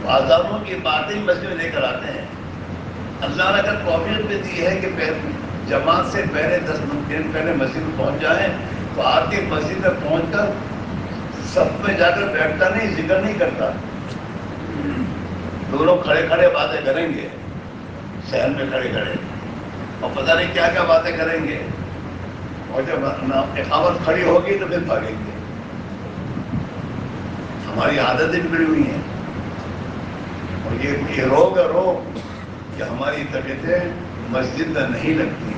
بازاروں کی باتیں مسجد میں لے کر آتے ہیں. اللہ نے اگر توفیق بھی دی ہے کہ جماعت سے پہلے 10 دن پہلے مسجد میں پہنچ جائیں تو آتے مسجد میں پہنچ کر سب میں جا کر بیٹھتا نہیں, ذکر نہیں کرتا. دونوں کھڑے کھڑے باتیں کریں گے شہر میں کھڑے کھڑے, اور پتہ نہیں کیا کیا باتیں کریں گے. اور جب اقامت کھڑی ہوگی تو پھر بھاگیں گے. ہماری عادتیں بگڑی ہوئی ہیں, اور یہ روگ ہے روگ کہ ہماری طبیعتیں مسجد میں نہیں لگتی,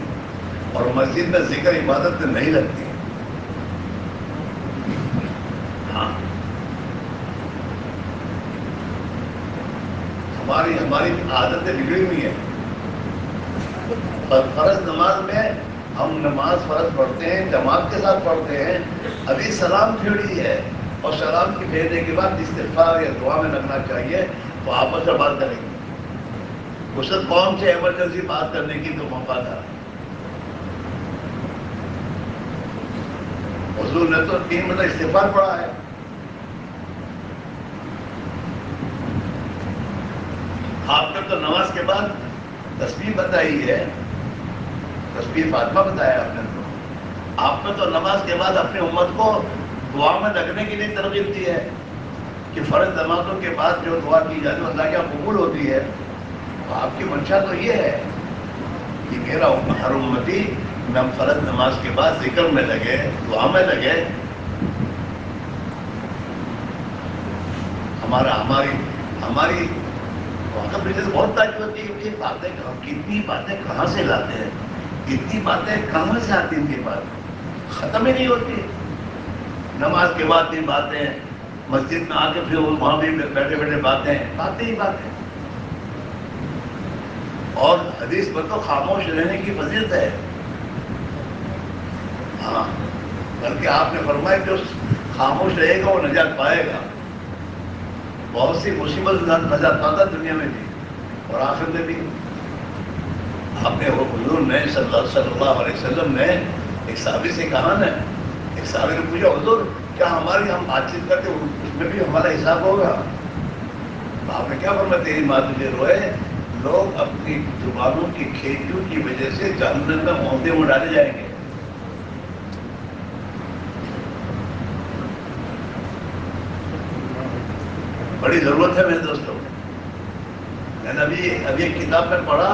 اور مسجد میں ذکر عبادت میں نہیں لگتی. ہاں ہماری عادتیں بگڑی ہوئی ہیں. فرض نماز میں ہم نماز فرض پڑھتے ہیں, جماعت کے ساتھ پڑھتے ہیں. ابھی سلام پھیڑی ہے, اور سلام کی پھیرنے کے بعد استغفار یا دعا میں لگنا چاہیے. تو آپس میں بات کریں گے. اس وقت قوم سے ایمرجنسی بات کرنے کی تو موقع تھا. حضور نے تو 3 مرتبہ استغفار پڑھا ہے. آپ نے تو نماز کے بعد تسبیح بتائی ہے, تسبیح فاطمہ بتایا آپ نے. آپ نے تو نماز کے بعد اپنی امت کو دعا میں لگنے کے لیے ترغیب دی ہے کہ فرض نمازوں کے بعد جو دعا کی جاتی ہے اللہ کی قبول ہوتی ہے. تو آپ کی منشا تو یہ ہے کہ میرا ہر امتی میں فرض نماز کے بعد ذکر میں لگے, دعا میں لگے. ہماری بہت تعجب ہوتی ہے کہ یہ باتیں کتنی باتیں کہاں سے لاتے ہیں, اتنی باتیں کہاں سے آتی ہیں, ان کے بعد ختم ہی نہیں ہوتی. نماز کے بعد بھی باتیں, مسجد میں آ کے پھر وہاں بھی بیٹھے بیٹھے باتیں ہی باتیں. اور حدیث پر تو خاموش رہنے کی فضیلت ہے. ہاں بلکہ آپ نے فرمایا جو خاموش رہے گا وہ نجات پائے گا. بہت سی مصیبت نجات پاتا دنیا میں بھی اور آخرت میں بھی. آپ نے وہ حضور نے صلی اللہ علیہ وسلم نے ایک صحابی سے کہا نا, ایک صحابی نے پوچھا حضور کیا ہم بات چیت کرتے اس میں بھی ہمارا حساب ہوگا؟ آپ نے کیا فرمایا تیری ماں تجھے روئے, لوگ اپنی زبانوں کی کھیتیوں کی وجہ سے جہنم میں عہدے میں ڈالے جائیں گے. بڑی ضرورت ہے میرے دوستوں. میں نے ابھی ایک کتاب میں پڑھا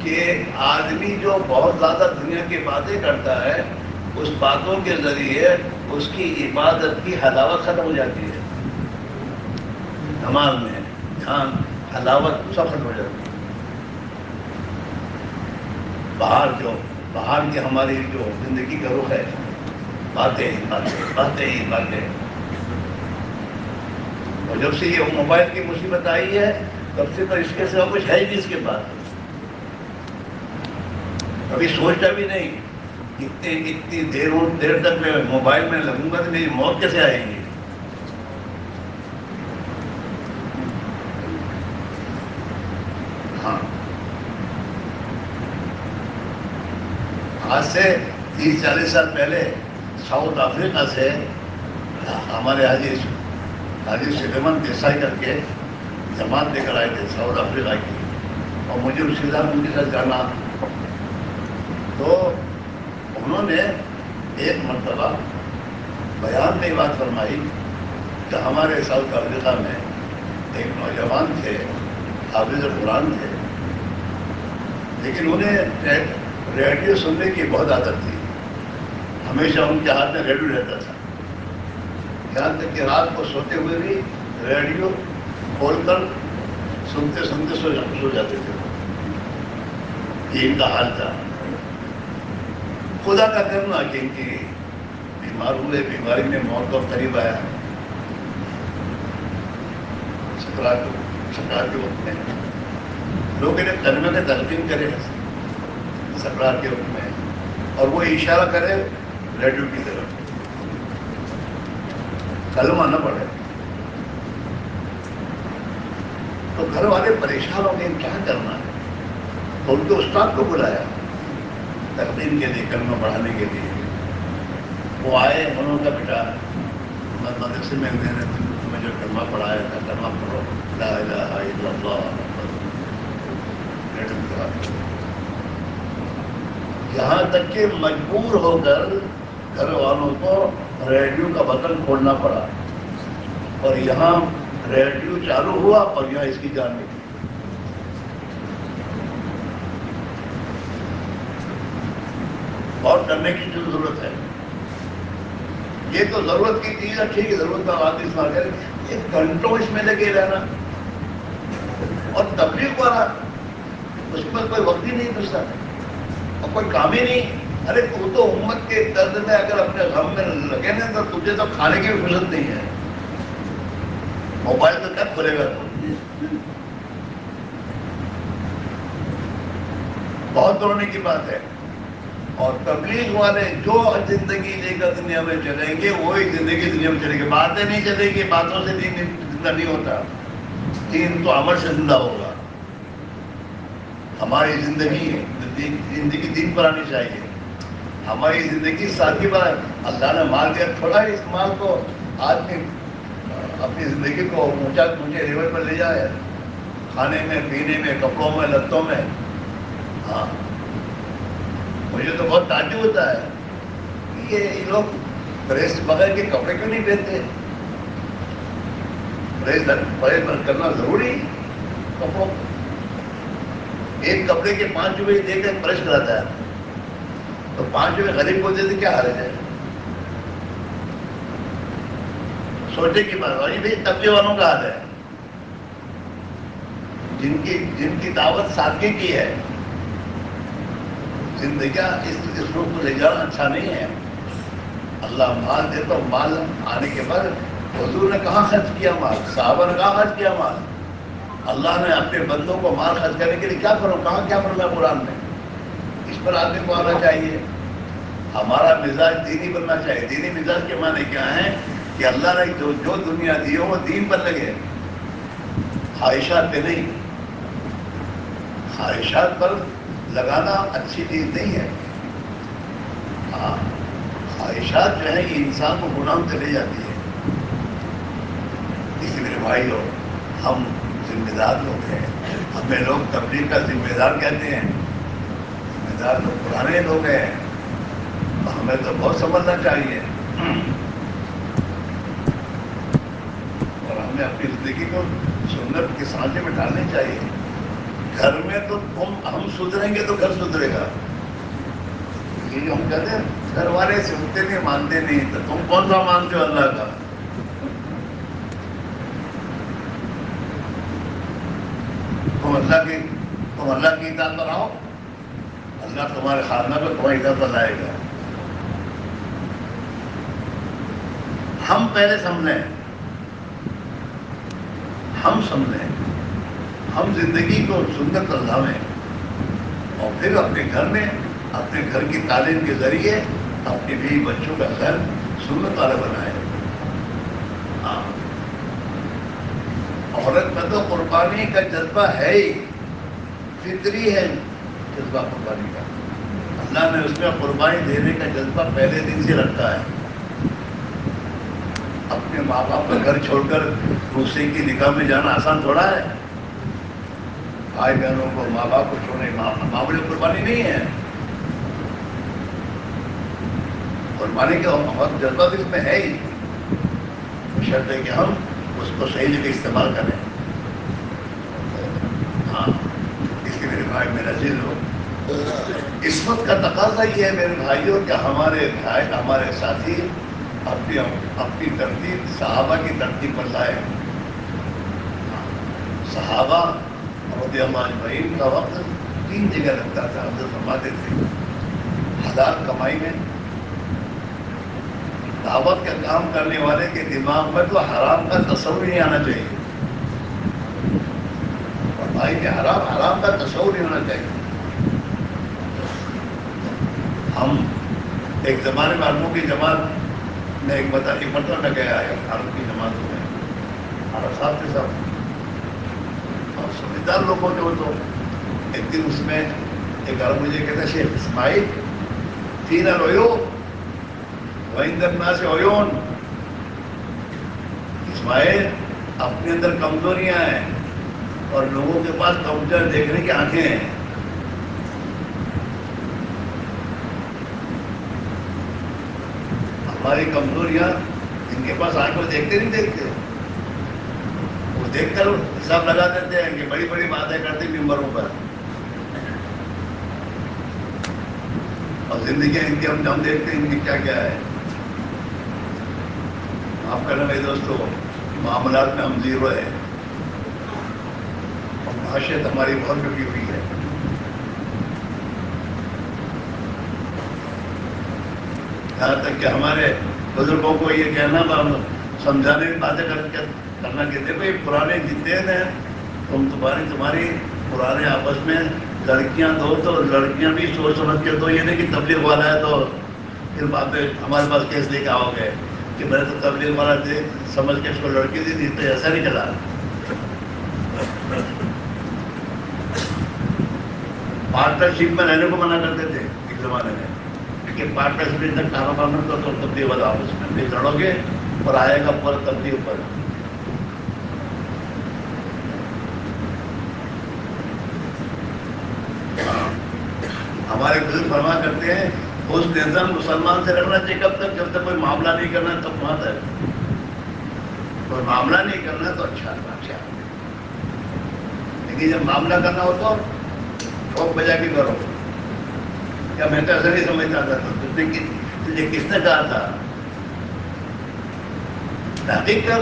کہ آدمی جو بہت زیادہ دنیا کی باتیں کرتا ہے اس باتوں کے ذریعے اس کی عبادت کی حلاوت ختم ہو جاتی ہے. نماز میں دھیان حلاوت سب ختم ہو جاتی ہے. باہر کی ہماری جو زندگی کا رخ ہے, باتیں ہی باتیں. اور جب سے یہ موبائل کی مصیبت آئی ہے تب سے تو اس کے سوا کچھ ہے ہی نہیں اس کے بعد. کبھی سوچتا بھی نہیں اتنی دیر تک میں موبائل میں لگوں گا تو میری موت کیسے آئے گی. ہاں آج سے 30-40 سال پہلے ساؤتھ افریقہ سے ہمارے حاجی سلیمان دیسائی کر کے جماعت لے کر آئے تھے ساؤتھ افریقہ کی, اور مجھے رشتے دار ان کے ساتھ جانا تو انہوں نے ایک مرتبہ بیان میں بات فرمائی کہ ہمارے ساؤتھ افریقہ میں ایک نوجوان تھے، حافظ قرآن تھے، لیکن انہیں ریڈیو سننے کی بہت عادت تھی. ہمیشہ ان کے ہاتھ میں ریڈیو رہتا تھا، یہاں تک کہ رات کو سوتے ہوئے بھی ریڈیو کھول کر سنتے سنتے سو جاتے تھے. یہ ان کا حال تھا. خدا کا کرنا کہ ان کی بیمار ہوئے، بیماری میں موت کا قریب آیا. سکرات کے وقت میں لوگ انہیں کلمے میں تلقین کرے سکرات کے وقت میں، اور وہ اشارہ کرے ریڈیو کی طرف، کلمہ نہ پڑے. تو گھر والے پریشان ہو گئے کیا کرنا ہے. تو ان کے استاد کو بلایا تقدیم کے لیے، کلمہ پڑھانے کے لیے. وہ آئے، انہوں نے بیٹا مدرسے میں میں نے تمہیں جو کلمہ پڑھایا تھا، کلمہ پڑھو لا الہ الا اللہ. یہاں تک کہ مجبور ہو کر گھر والوں کو ریڈیو کا بٹن کھولنا پڑا، اور یہاں ریڈیو چالو ہوا اور یہاں اس کی جان نکلی. اور کرنے کی جو ضرورت ہے، یہ تو ضرورت کی چیز ہے، ٹھیک ہے، ضرورت کا بات استعمال کریں. یہ گھنٹوں اس میں لگے رہنا، اور تبلیغ والا اس پر کوئی وقت ہی نہیں گزرتا اور کوئی کام ہی نہیں. ارے تو امت کے درد میں اگر اپنے غم میں لگے نا تو تجھے تو کھانے کی بھی فرصت نہیں ہے. موبائل تو کب کھلے گا؟ بہت رونے کی بات ہے. اور تبلیغ والے جو زندگی لے کر دنیا میں چلیں گے وہی زندگی دنیا میں چلے گی. باتیں نہیں چلیں گی، باتوں سے دین زندہ نہیں ہوتا. دین تو عمل سے زندہ ہوگا. ہماری زندگی دین پر آنی چاہیے. ہماری زندگی سادگی پر. اللہ نے مال دیا تھوڑا ہی، اس مال کو آدمی اپنی زندگی کو اونچے لیول پر لے جائے، کھانے میں، پینے میں، کپڑوں میں، لتوں میں. ہاں، مجھے تو بہت تعجب ہوتا ہے یہ لوگ پریس بغیر کے کپڑے کیوں نہیں پہنتے. پریس کرنا ضروری کپڑوں. ایک کپڑے کے 5 روپئے دے کر پریس کراتا ہے، تو 5 روپئے غریب کو دیتے کیا حال ہے. سوچے کی بات. اور یہ بھی طبقے والوں کا حال ہے جن کی دعوت سادگی کی ہے. زندگی اس روپ کو لے جانا اچھا نہیں ہے. اللہ مال دے تو مال آنے کے بعد حضور نے کہاں خرچ کیا مال؟ صحابہ نے کہاں خرچ کیا مال؟ اللہ نے اپنے بندوں کو مال خرچ کرنے کے لیے کیا کرو، کہاں کیا فرمایا قرآن میں؟ اس پر آدمی کو آنا چاہیے. ہمارا مزاج دینی بننا چاہیے. دینی مزاج کے معنی کیا ہے کہ اللہ نے جو دنیا دی ہو وہ دین پر لگے، خواہشات پہ نہیں. خواہشات پر لگانا اچھی چیز نہیں ہے. ہاں، خواہشات جو ہے یہ انسان کو گناہ میں چلے جاتی ہے. اس لیے بھائی لوگ، ہم ذمہ دار لوگ ہیں. ہمیں لوگ تبلیغ کا ذمہ دار کہتے ہیں. ذمہ دار لوگ پرانے لوگ ہیں، ہمیں تو بہت سمجھنا چاہیے، اور ہمیں اپنی زندگی کو سنت کے سانچے میں ڈالنے چاہیے. گھر میں تو ہم سدھریں گے تو گھر سدھرے گا. یہ ہم کہتے ہیں گھر والے سنتے نہیں، مانتے نہیں، تو تم کون سا مانتے ہو اللہ کا؟ تم اللہ کی اطاعت پر آؤ، اللہ تمہارے خاندان کو تمہاری اطاعت پر لائے گا. ہم پہلے سمجھیں، ہم زندگی کو سنت پر لائیں، اور پھر اپنے گھر میں، اپنے گھر کی تعلیم کے ذریعے اپنی بیوی بچوں کا گھر سنت والا بنائیں. ہاں، عورت میں تو قربانی کا جذبہ ہے ہی، فطری ہے جذبہ قربانی کا. اللہ نے اس میں قربانی دینے کا جذبہ پہلے دن سے رکھا ہے. اپنے ماں باپ کا گھر چھوڑ کر دوسرے کی نکاح میں جانا آسان تھوڑا ہے. بھائی بہنوں کو، ماں باپ کو چھوڑنے معاملے قربانی نہیں ہے. فرمانے کا ہمارا جذبہ بھی اس میں ہے ہی، شرط ہے کہ ہم اس کو صحیح جگہ استعمال کریں. ہاں اس لیے میرے بھائی میرا عزیز ہو، اس وقت کا تقاضا یہ ہے میرے بھائیوں کہ ہمارے بھائی ہمارے ساتھی اپنی ترتیب صحابہ کی ترتیب پر لائے. صحابہ رضی اللہ اجمعین کا وقت 3 جگہ لگتا تھا. حضرت فرماتے تھے حلال کمائی میں، دعوت کا کام کرنے والے کے دماغ میں تو حرام کا تصور نہیں آنا چاہیے. اور بھائی کہ حرام کا تصور نہیں ہونا چاہیے. ہم ایک زمانے میں عربوں کی جماعت میں ایک مرتبہ میں گیا ہے عرب کی جماعت میں، عرب صاحب کے ساتھ اور سمجھدار لوگ ہوتے ہو. تو ایک دن اس میں ایک عرب مجھے کہتا ہے شیخ اسماعیل فینا العیوب وعند الناس عیون، اسماعیل اپنے اندر کمزوریاں ہیں اور لوگوں کے پاس کمزور دیکھنے کی آنکھیں ہیں. ہماری کمزوریاں ان کے پاس آنکھوں دیکھتے نہیں دیکھتے، وہ دیکھ کر حساب لگا دیتے ہیں کہ بڑی بڑی باتیں کرتے ممبروں پر، اور زندگی ان کی ہم دیکھتے ہیں ان کی کیا کیا ہے. معاف کرنا میرے دوستوں، معاملات میں ہم زیرو ہے اور معاشیت ہماری بہت رکی ہوئی ہے. یہاں تک کہ ہمارے بزرگوں کو یہ کہنا سمجھانے کی باتیں کرنا کہتے بھائی پرانے جتنے ہیں تمہاری پرانے آپس میں لڑکیاں دو تو لڑکیاں بھی سوچ سمجھ کے دو. یہ نہیں کہ تبلیغ والا ہے تو پھر بعد میں ہمارے پاس کیس لے کے آؤ گے کہ میں نے تو تبلیغ والا دے سمجھ کے اس کو لڑکی دی تھی. تو ایسا نہیں چلا. پارٹنرشپ میں رہنے کو منع کرتے تھے ایک زمانے میں کہ پارٹنرشپ تک کاروبار میں تو تبلیغ والا آپس میں نہیں لڑو گے اور آئے گا پورا تبلیغ پر. ہمارے بزرگ فرما کرتے ہیں اس نظام مسلمان سے رکھنا چاہیے کب تک جب تک کوئی معاملہ نہیں کرنا تب وہاں تک. کوئی معاملہ نہیں کرنا تو اچھا لیکن جب معاملہ کرنا ہو تو ٹھوک بجا کے کرو. کیا میں تو ایسا نہیں سمجھتا تھا تجھے کس نے کہا تھا تحقیق کر.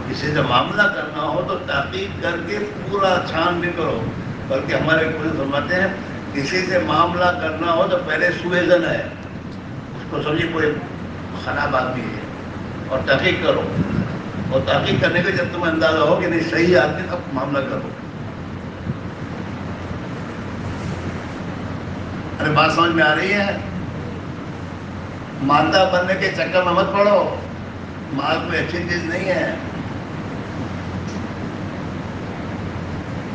کسی سے معاملہ کرنا ہو تو تحقیق کر کے پورا چھان بھی کرو. بلکہ ہمارے بزرگ فرماتے ہیں کسی سے معاملہ کرنا ہو تو پہلے سویزن ہے اس کو سمجھے کوئی خراب آدمی ہے اور تحقیق کرو. اور تحقیق کرنے کے جب تمہیں اندازہ ہو کہ نہیں صحیح آدمی تب معاملہ کرو. ارے بات سمجھ میں آ رہی ہے؟ مالدار بننے کے چکر میں مت پڑو. مال کوئی اچھی چیز نہیں ہے.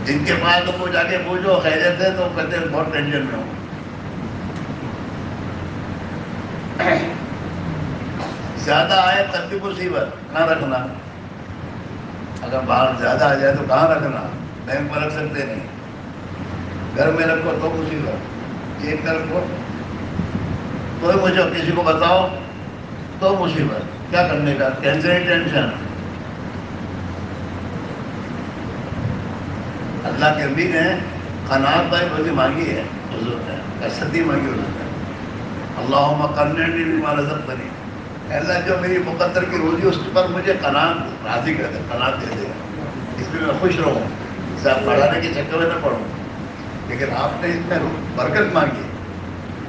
جن کے پاس تو جا کے پوچھو خیریت ہے تو کہتے ہیں بہت ٹینشن میں ہوں. زیادہ آئے تب بھی مصیبت کہاں رکھنا. اگر باہر زیادہ آ جائے تو کہاں رکھنا. بینک میں رکھ سکتے نہیں. گھر میں رکھو تو مصیبت. ایک طرف کو تو مجھے کسی کو بتاؤ تو مصیبت. کیا کرنے کا ٹینشن. اللہ کے نبی نے قناعت بھائی روزی مانگی ہے حضور نے کثرتی مانگی حضور نے. اللہم قنعنی بما رزقتنی، اللہ جو میری مقدر کی روزی اس پر مجھے قناعت راضی کر دے، قناعت دے دے. اس میں خوش رہوں، صاحب پڑھانے کے چکر میں نہ پڑھوں. لیکن آپ نے اس میں برکت مانگی.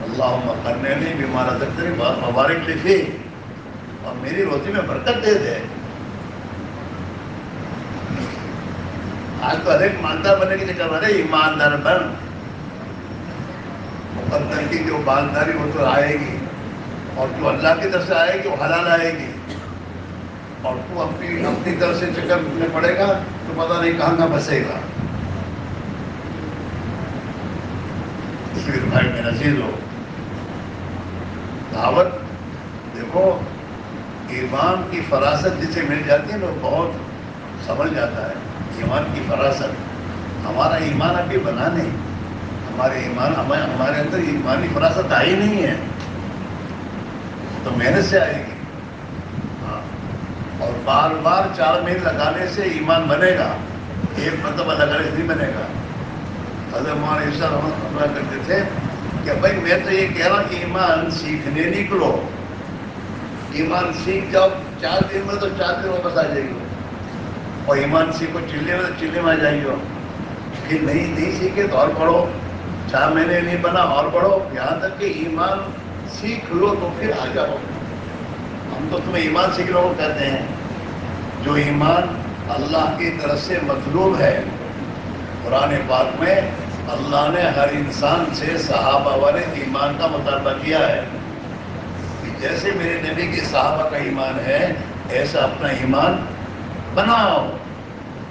اللہم قنعنی بما رزقتنی مبارک لی فیہ، اور میری روزی میں برکت دے دے. آج تو ہر ایک مالدار بننے کی چکر میں ایماندار بن. مقدر کی جو مالداری وہ تو آئے گی، اور جو اللہ کی طرف سے آئے گی وہ حلال آئے گی. اور تو اپنی طرف سے چکر میں پڑے گا تو پتہ نہیں کہاں کہاں بسے گا. اس لیے بھائی میں عزیز ہو، دعوت دیکھو ایمان کی فراست جسے مل جاتی ہے نا بہت سمجھ جاتا ہے. ایمان کی فراست، ہمارا ایمان ابھی بنا نہیں. ہمارے اندر ایمانی فراست آئی نہیں ہے، تو محنت سے آئے گی. ہاں، اور بار بار 4 مہینے لگانے سے ایمان بنے گا، ایک مرتبہ لگانے سے نہیں بنے گا. حضرت مولانا عیسیٰ رحمۃ اللہ کرتے تھے کہ بھائی میں تو یہ کہہ رہا ہوں کہ ایمان سیکھنے نکلو، ایمان سیکھ جاؤ 4 دن میں تو 4 دن واپس آ جائیے گا، اور ایمان سیکھو چلے میں تو چلے میں آ جائیے گا. پھر نہیں سیکھے تو اور پڑھو، 4 مہینے نہیں بنا اور پڑھو، یہاں تک کہ ایمان سیکھ لو تو پھر آ جاؤ. ہم تو تمہیں ایمان سیکھنے کو کہتے ہیں. جو ایمان اللہ کی طرف سے مطلوب ہے، قرآن پاک میں اللہ نے ہر انسان سے صحابہ والے ایمان کا مطالبہ کیا ہے کہ جیسے میرے نبی کے صحابہ کا ایمان ہے ایسا اپنا ایمان بناؤ.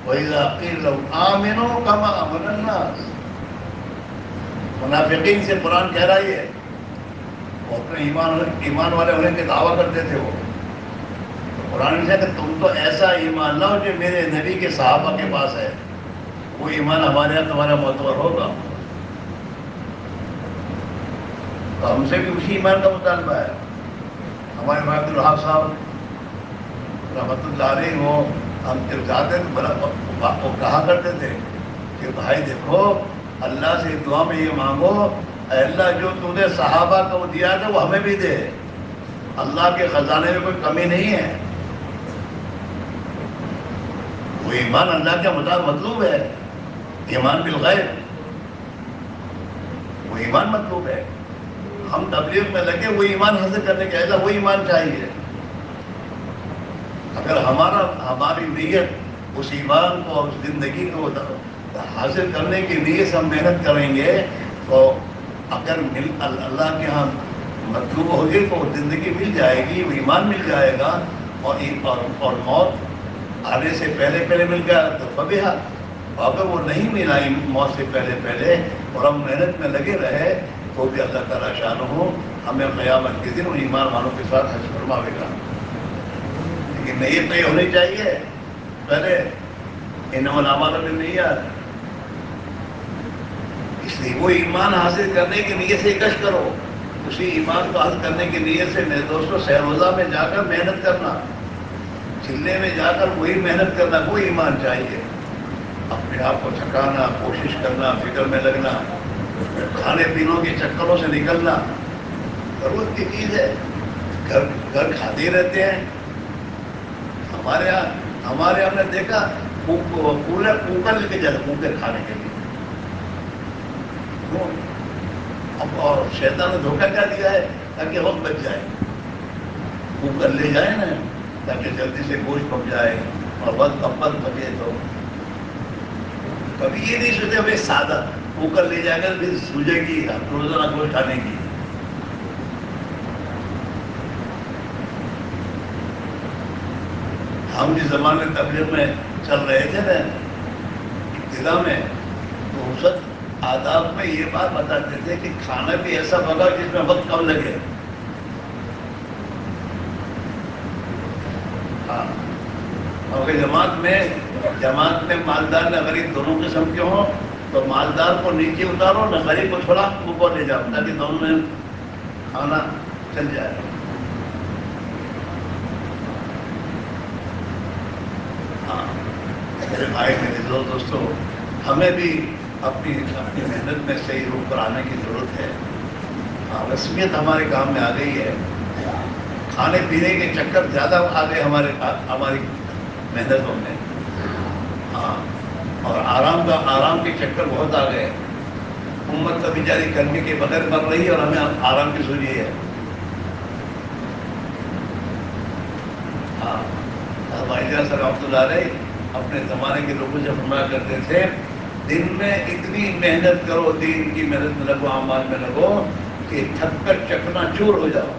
وَإِذَا قِيلَ لَهُمْ آمِنُوا كَمَا آمَنَ النَّاسُ. منافقین سے قرآن کہہ رہا ہے وہ اپنے ایمان والے ہونے کے دعویٰ کرتے تھے. وہ قرآن کہتا ہے کہ تم تو ایسا ایمان لاؤ جو میرے نبی کے صحابہ کے پاس ہے، وہ ایمان ہمارے یہاں تمہارا معتبر ہوگا. تو ہم سے بھی اسی ایمان کا مطالبہ ہے. ہمارے عبد الوہاب صاحب رحمۃ اللہ علیہ وہ ہم جب جاتے تھے وہ کہا کرتے تھے کہ بھائی دیکھو اللہ سے دعا میں یہ مانگو، اے اللہ جو تو نے صحابہ کو دیا تھا وہ ہمیں بھی دے. اللہ کے خزانے میں کوئی کمی نہیں ہے. وہ ایمان اللہ کے مطلوب ہے، ایمان بالغیب وہ ایمان مطلوب ہے. ہم تبلیغ میں لگے وہ ایمان حاصل کرنے کے ایسا وہ ایمان چاہیے. اگر ہماری نیت اس ایمان کو اور اس زندگی کو حاصل کرنے کی نیت سے ہم محنت کریں گے تو اگر اللہ کے ہاں مطلوب ہوگی تو زندگی مل جائے گی، وہ ایمان مل جائے گا. اور موت آنے سے پہلے مل گیا تو فبیہا. اگر وہ نہیں ملا موت سے پہلے اور ہم محنت میں لگے رہے تو بھی اللہ تعالیٰ شان ہو ہمیں قیامت کے دن ان ایمان والوں کے ساتھ حشر فرماوے گا. لیکن نیت تو یہ ہونی چاہیے پہلے انما الاعمال بالنیات. اس لیے وہ ایمان حاصل کرنے کی نیت سے کش کرو. اسی ایمان کو حاصل کرنے کی نیت سے میرے دوستوں سہروزہ میں جا کر محنت کرنا، چلے میں جا کر وہی محنت کرنا، وہ ایمان چاہیے. اپنے آپ کو تھکانا، کوشش کرنا، فکر میں لگنا، کھانے پینوں کے چکروں سے نکلنا ضرورت کی چیز ہے. گھر کھاتے رہتے ہیں. ہمارے یہاں ہم نے دیکھا کوکر لے کے جاتے کوکر کھانے کے لیے. اور شیطان نے دھوکہ کیا دیا ہے تاکہ وقت بچ جائے. کوکر لے جائے نا تاکہ جلدی سے گوشت پک جائے اور وقت کم بچے. تو کبھی یہ نہیں سوچتے ہمیں سادہ کوکر لے جائے گا پھر سوجے گی روزانہ گوشت کھانے کی. ہم جس زمانے تبلیغ میں چل رہے تھے نا ابتدا میں تو اس وقت آداب میں یہ بات بتاتے تھے کہ کھانا بھی ایسا پکا جس میں وقت کم لگے. ہاں، اور جماعت میں مالدار نہ غریب دونوں قسم کے ہوں تو مالدار کو نیچے اتارو نہ غریب کو تھوڑا اوپر لے جاؤ تاکہ دونوں میں کھانا چل جائے. ہاں میرے بھائی میرے دوستوں ہمیں بھی اپنی محنت میں صحیح روپ پر آنے کی ضرورت ہے. رسمیت ہمارے کام میں آ گئی ہے. کھانے پینے کے چکر زیادہ آ گئے ہماری محنتوں میں. ہاں، اور آرام کے چکر بہت آ گئے. امت تو بیچاری گرمی کے بغیر مر رہی ہے اور ہمیں آرام کی سوچی ہے. ہاں، بھائی جان صاحب رحمۃ اللہ علیہ اپنے زمانے کے لوگوں سے فرمایا کرتے تھے دن میں اتنی محنت کرو، دین کی محنت میں لگو، اعمال میں لگو کہ تھک کر چکنا چور ہو جاؤ.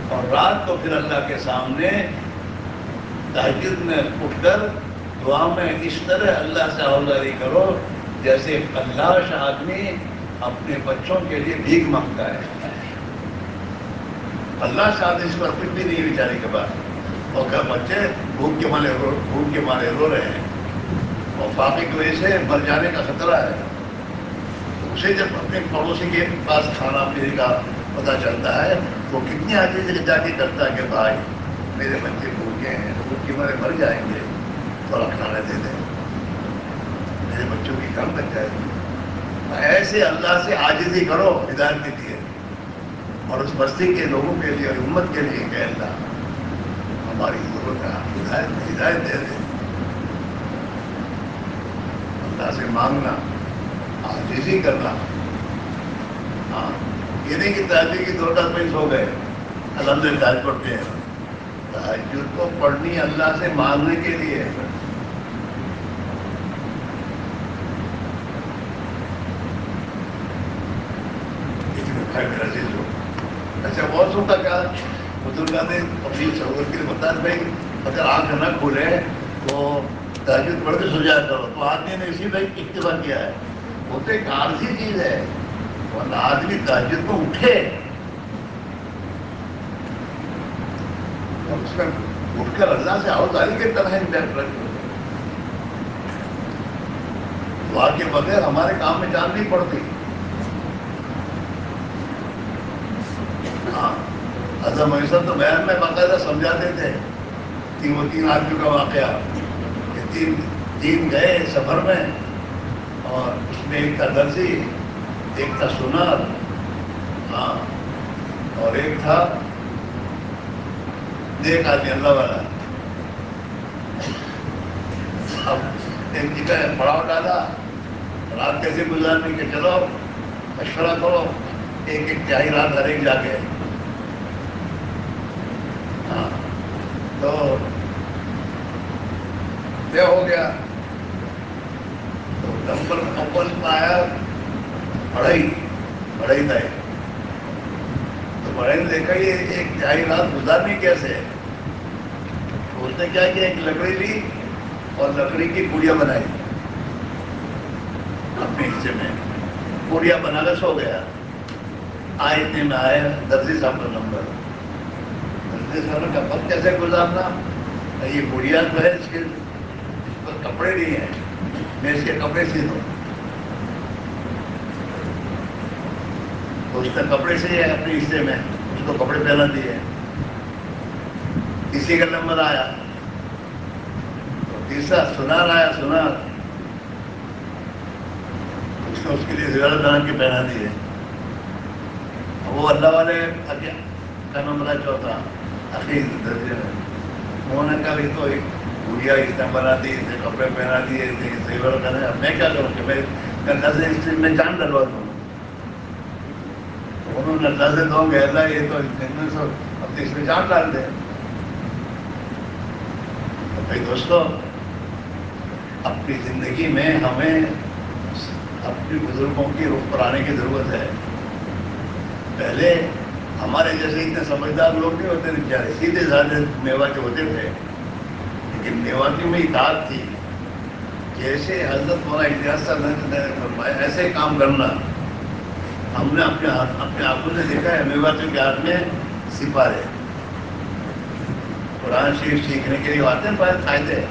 اور رات کو پھر اللہ کے سامنے تہجد میں اٹھ کر دعا میں اس طرح اللہ سے حوالہ کرو جیسے فلاش آدمی اپنے بچوں کے لیے بھیک مانگتا ہے. اللہ سے آدمی اس پر کچھ بھی نہیں بیچارے کے پاس اور کیا بچے بھوک کے مارے رو رہے ہیں. اور فاقے کی وجہ سے مر جانے کا خطرہ ہے. اسے جب اپنے پڑوسی کے پاس کھانا پینے کا پتہ چلتا ہے وہ کتنی عاجزی جا کے کرتا ہے کہ بھائی میرے بچے بھوکے ہیں، بھوک کی مارے مر جائیں گے، تھوڑا کھانا دے دیں، میرے بچوں کی کم بچ جائے گی. ایسے اللہ سے عاجزی کرو ہدایت کے لیے، اور اس بستی کے لوگوں کے لیے اور امت کے لیے کہ اللہ ہماری ضرورت ہے، ہدایت دے دے. اللہ سے مانگنا، عاجزی کرنا. ہاں یہ نہیں کہ تہجد کی 2 رکعت میں سو گئے، الحمدللہ تہجد پڑھتے ہیں. تہجد کو پڑھنی اللہ سے مانگنے کے لیے ہے. میرا عزیز ہو ایسے بہت سو کا کیا بزرگاں نے اپنی سہولت کے لیے بتا بھائی اگر آنکھ نہ کھولے تو تہجد پڑھ کے سو جایا کرو. تو آدمی نے اسی بھائی اتباع کیا ہے. وہ تو ایک عارضی چیز ہے، ورنہ آدمی تہجد میں اٹھے اور اس میں اٹھ کر اللہ سے آوازاری کے طرح انٹریکٹ رکھے. دعا کے بغیر ہمارے کام میں جان نہیں پڑتی. ہاں حضرت محسن تو بیان میں باقاعدہ سمجھاتے تھے کہ وہ 3 آدمیوں کا واقعہ کہ تین گئے سفر میں، اور اس میں ایک تھا درزی، ایک تھا سونار، ہاں اور ایک تھا نیک آدمی اللہ والا. اب ایک جگہ پڑاؤ ڈالا رات کیسے گزارنے کہ چلو مشورہ کرو، ایک تہائی رات ہر ایک جا کے. ہاں تو طے ہو گیا. تو نمبر اول میں آیا بڑھئی تھا. تو بڑھئی نے دیکھا یہ ایک تہائی رات گزارنی کیسے ہے. اس نے کیا کیا ایک لکڑی لی اور لکڑی کی گڑیا بنائی اپنے حصے میں، گڑیا بنا کر سو گیا. آئے اتنے میں آئے درزی صاحب کا نمبر. درزی صاحب کا وقت کیسے گزارنا، یہ گڑیا جو ہے اس پر کپڑے نہیں ہیں، میں اس کے کپڑے سی دوں. تو اس نے کپڑے سے اپنے حصے میں اس کو کپڑے پہنا دیے. کسی کا نمبر آیا تو تیسرا سنار آیا. سنار اس نے اس کے لیے زیادہ بنا کے پہنا دیے. وہ اللہ والے کا نمبر ہے چوتھا عقیل درجے میں. انہوں نے کہا یہ تو ایک گڑیا اس نے بنا دی، اس نے کپڑے پہنا دیے، زیور کرنا. اب میں کیا کروں کہ میں نظر اس میں جان ڈلوا دوں. انہوں نے نظر دوں گے اللہ یہ تو اپنی اس میں جان ڈال دے. بھائی دوستو اپنی زندگی میں ہمیں اپنے بزرگوں کی رخ پر آنے کی ضرورت ہے. پہلے ہمارے جیسے اتنے سمجھدار لوگ نہیں ہوتے تھے، بیچارے سیدھے سادھے میوا کے ہوتے تھے، لیکن میواتی میں اطاعت تھی. جیسے حضرت مولانا الیاس صاحب نے فرمایا ایسے کام کرنا. ہم نے اپنے آنکھوں سے دیکھا ہے میواتیوں کے ہاتھ میں سپارے، قرآن شریف سیکھنے کے لیے آتے ہیں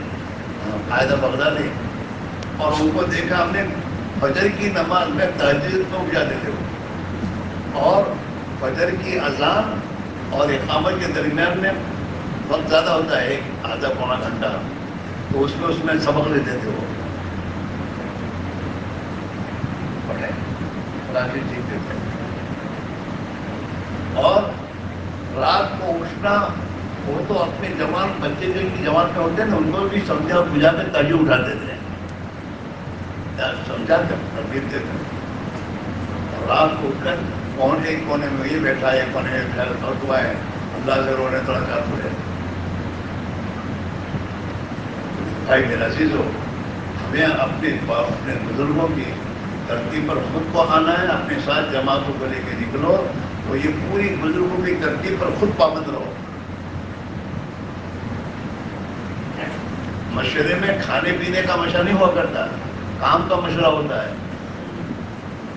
قاعدہ بغدادی، اور ان کو دیکھا ہم نے فجر کی نماز میں تہجد میں اٹھ جاتے تھے. اور فجر کی اذان اور اقامت کے درمیان میں وقت زیادہ ہوتا ہے، 1 آدھا پونا گھنٹہ، تو اس میں سبق لیتے تھے. وہ پڑھے قرآن شریف سیکھتے تھے. اور رات کو اٹھنا، وہ تو اپنے جوان بچے جو کی جماعت میں ہوتے ہیں نا ان کو بھی سمجھا بجھا کے تہجد اٹھاتے تھے، سمجھا کر تربیت دیتے. اور رات کو اٹھ کر ایک کونے میں یہ بیٹھا ہے، ایک کونے میں بیٹھا دعا ہے اللہ سے رونے تھوڑا کر پڑے. بھائی میرا عزیز ہو، ہمیں اپنے بزرگوں کی ترتیب پر خود کو آنا ہے. اپنے ساتھ جماعتوں کو لے کے نکلو تو یہ پوری بزرگوں کی ترتیب پر خود پابند رہو. مشورے میں کھانے پینے کا مشورہ نہیں ہوا کرتا، کام کا مشورہ ہوتا ہے.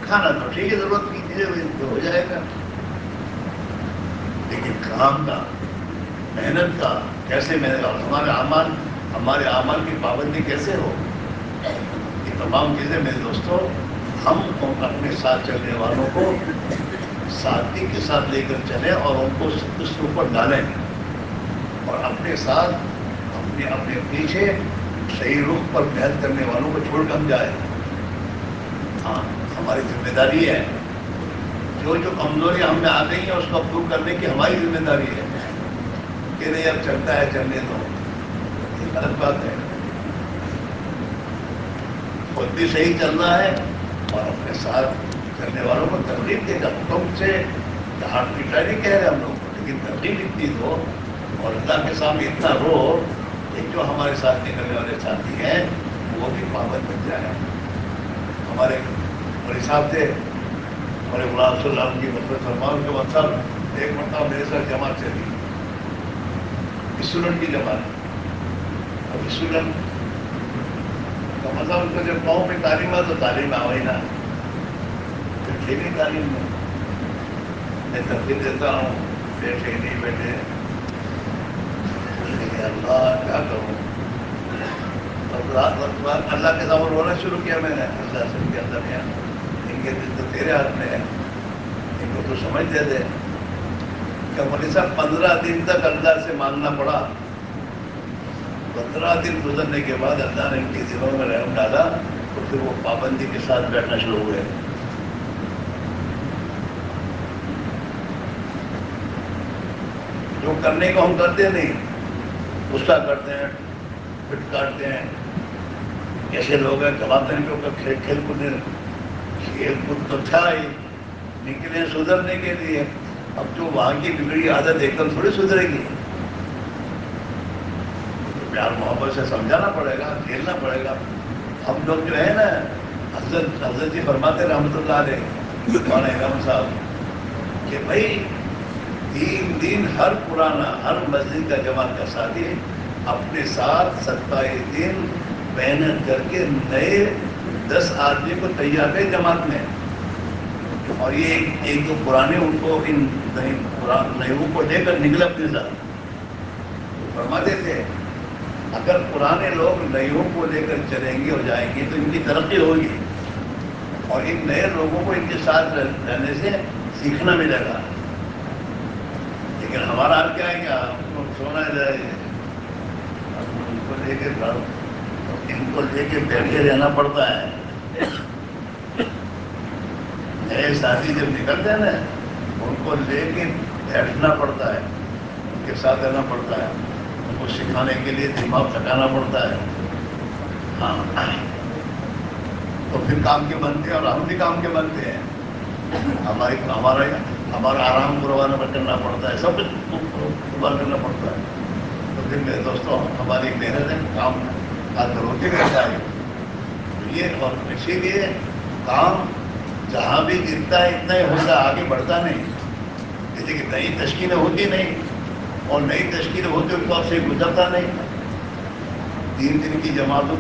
کھانا تو ٹھیک ہے ضرورت کی چیزیں ہو جائے گا، لیکن کام کا، محنت کا کیسے محنت، ہمارے اعمال کی پابندی کیسے ہو. یہ تمام چیزیں میرے دوستوں ہم اپنے ساتھ چلنے والوں کو سادگی کے ساتھ لے کر چلیں اور ان کو اس کے اوپر ڈالیں، اور اپنے ساتھ اپنے پیچھے صحیح رخ پر محنت کرنے والوں کو چھوڑ کر جائیں۔ ہاں، ہماری ذمہ داری ہے، جو کمزوریاں ہم میں آ گئی ہیں اس کو دور کرنے کی ہماری ذمہ داری ہے کہ نہیں اب چلتا ہے چلنے دو، یہ غلط بات ہے۔ خود بھی صحیح چلنا ہے اور اپنے ساتھ چلنے والوں کو ترغیب دے گا۔ تم سے ہاتھ پیٹا نہیں کہہ رہے ہم لوگ، لیکن ترغیب اتنی دو اور اللہ کے سامنے اتنا رو کہ جو ہمارے ساتھ نکلنے والے ساتھی ہیں وہ بھی پابند بن جائے۔ ہمارے بڑے صاحب تھے، ہمارے غلام صلی اللہ علیہ کی مطلب سلمان کے مطلب ایک مرتبہ میرے ساتھ جماعت چلی، اسٹوڈنٹ کی جماعت۔ اب اسٹوڈنٹ کا مطلب ان کو جب قوم میں تعلیم ہے تو تعلیم آئی نا، پھر کھیلی تعلیم میں ترغیب دیتا ہوں، بیٹھے نہیں بیٹھے، اللہ کیا کروں، اللہ کے سامنے رونا شروع کیا میں نے، اللہ سے کہ اللہ نے ان کے دل تو تیرے ہاتھ میں ہے، ان کو تو سمجھ دے دے۔ کہ مولوی صاحب 15 دن تک اللہ سے مانگنا پڑا، 15 دن گزرنے کے بعد اللہ نے ان کے دلوں میں رحم ڈالا تو پھر وہ پابندی کے ساتھ بیٹھنا شروع ہوئے۔ جو کرنے کو ہم کرتے نہیں، غصہ کرتے ہیں، پٹ کاٹتے ہیں، ایسے لوگ ہیں کماتے ہیں کہ کھیل کود تو تھا ہی، نکلے سدھرنے کے لیے۔ اب جو وہاں کی بگڑی عادت ایک دم تھوڑی سدھرے گی، پیار محبت سے سمجھانا پڑے گا، کھیلنا پڑے گا۔ ہم لوگ جو ہے نا، حضرت جی فرماتے رحمۃ اللہ علیہ مولانا امام صاحب کہ بھائی 3 دن ہر پرانا ہر مسجد کا جماعت کا ساتھی اپنے ساتھ 27 دن محنت کر کے نئے 10 آدمی کو تیار کرے جماعت میں، اور یہ ایک دو پرانے ان کو ان نئےوں کو لے کر نکلے اپنے ساتھ۔ فرماتے تھے اگر پرانے لوگ نئےوں کو لے کر چلیں گے اور جائیں گے تو ان کی ترقی ہوگی، اور ان نئے لوگوں کو ان کے ساتھ رہنے سے سیکھنا ملے گا۔ لیکن ہمارا حال کیا ہے کہ سونا جائے، ان کو لے کے بیٹھے رہنا پڑتا ہے۔ نئے ساتھی جب نکلتے ہیں نا، ان کو لے کے بیٹھنا پڑتا ہے، ان کے ساتھ رہنا پڑتا ہے، ان کو سکھانے کے لیے دماغ تھکانا پڑتا ہے۔ ہاں، تو پھر کام کے بنتے ہیں اور ہم بھی کام کے بنتے ہیں۔ ہمارا آرام قربان کرنا پڑتا ہے، سب کچھ قربان کرنا پڑتا ہے۔ تو پھر میرے دوستوں ہماری محنت ہے، کام آگے روتے رہتا ہے یہ، اور اسی لیے کام جہاں بھی گرتا ہے اتنا ہی ہوتا ہے، آگے بڑھتا نہیں۔ جیسے کہ نئی تشکیلیں ہوتی نہیں، اور نئی تشکیلیں ہوتی اس وقت سے گزرتا نہیں۔ 3 دن کی جماعتوں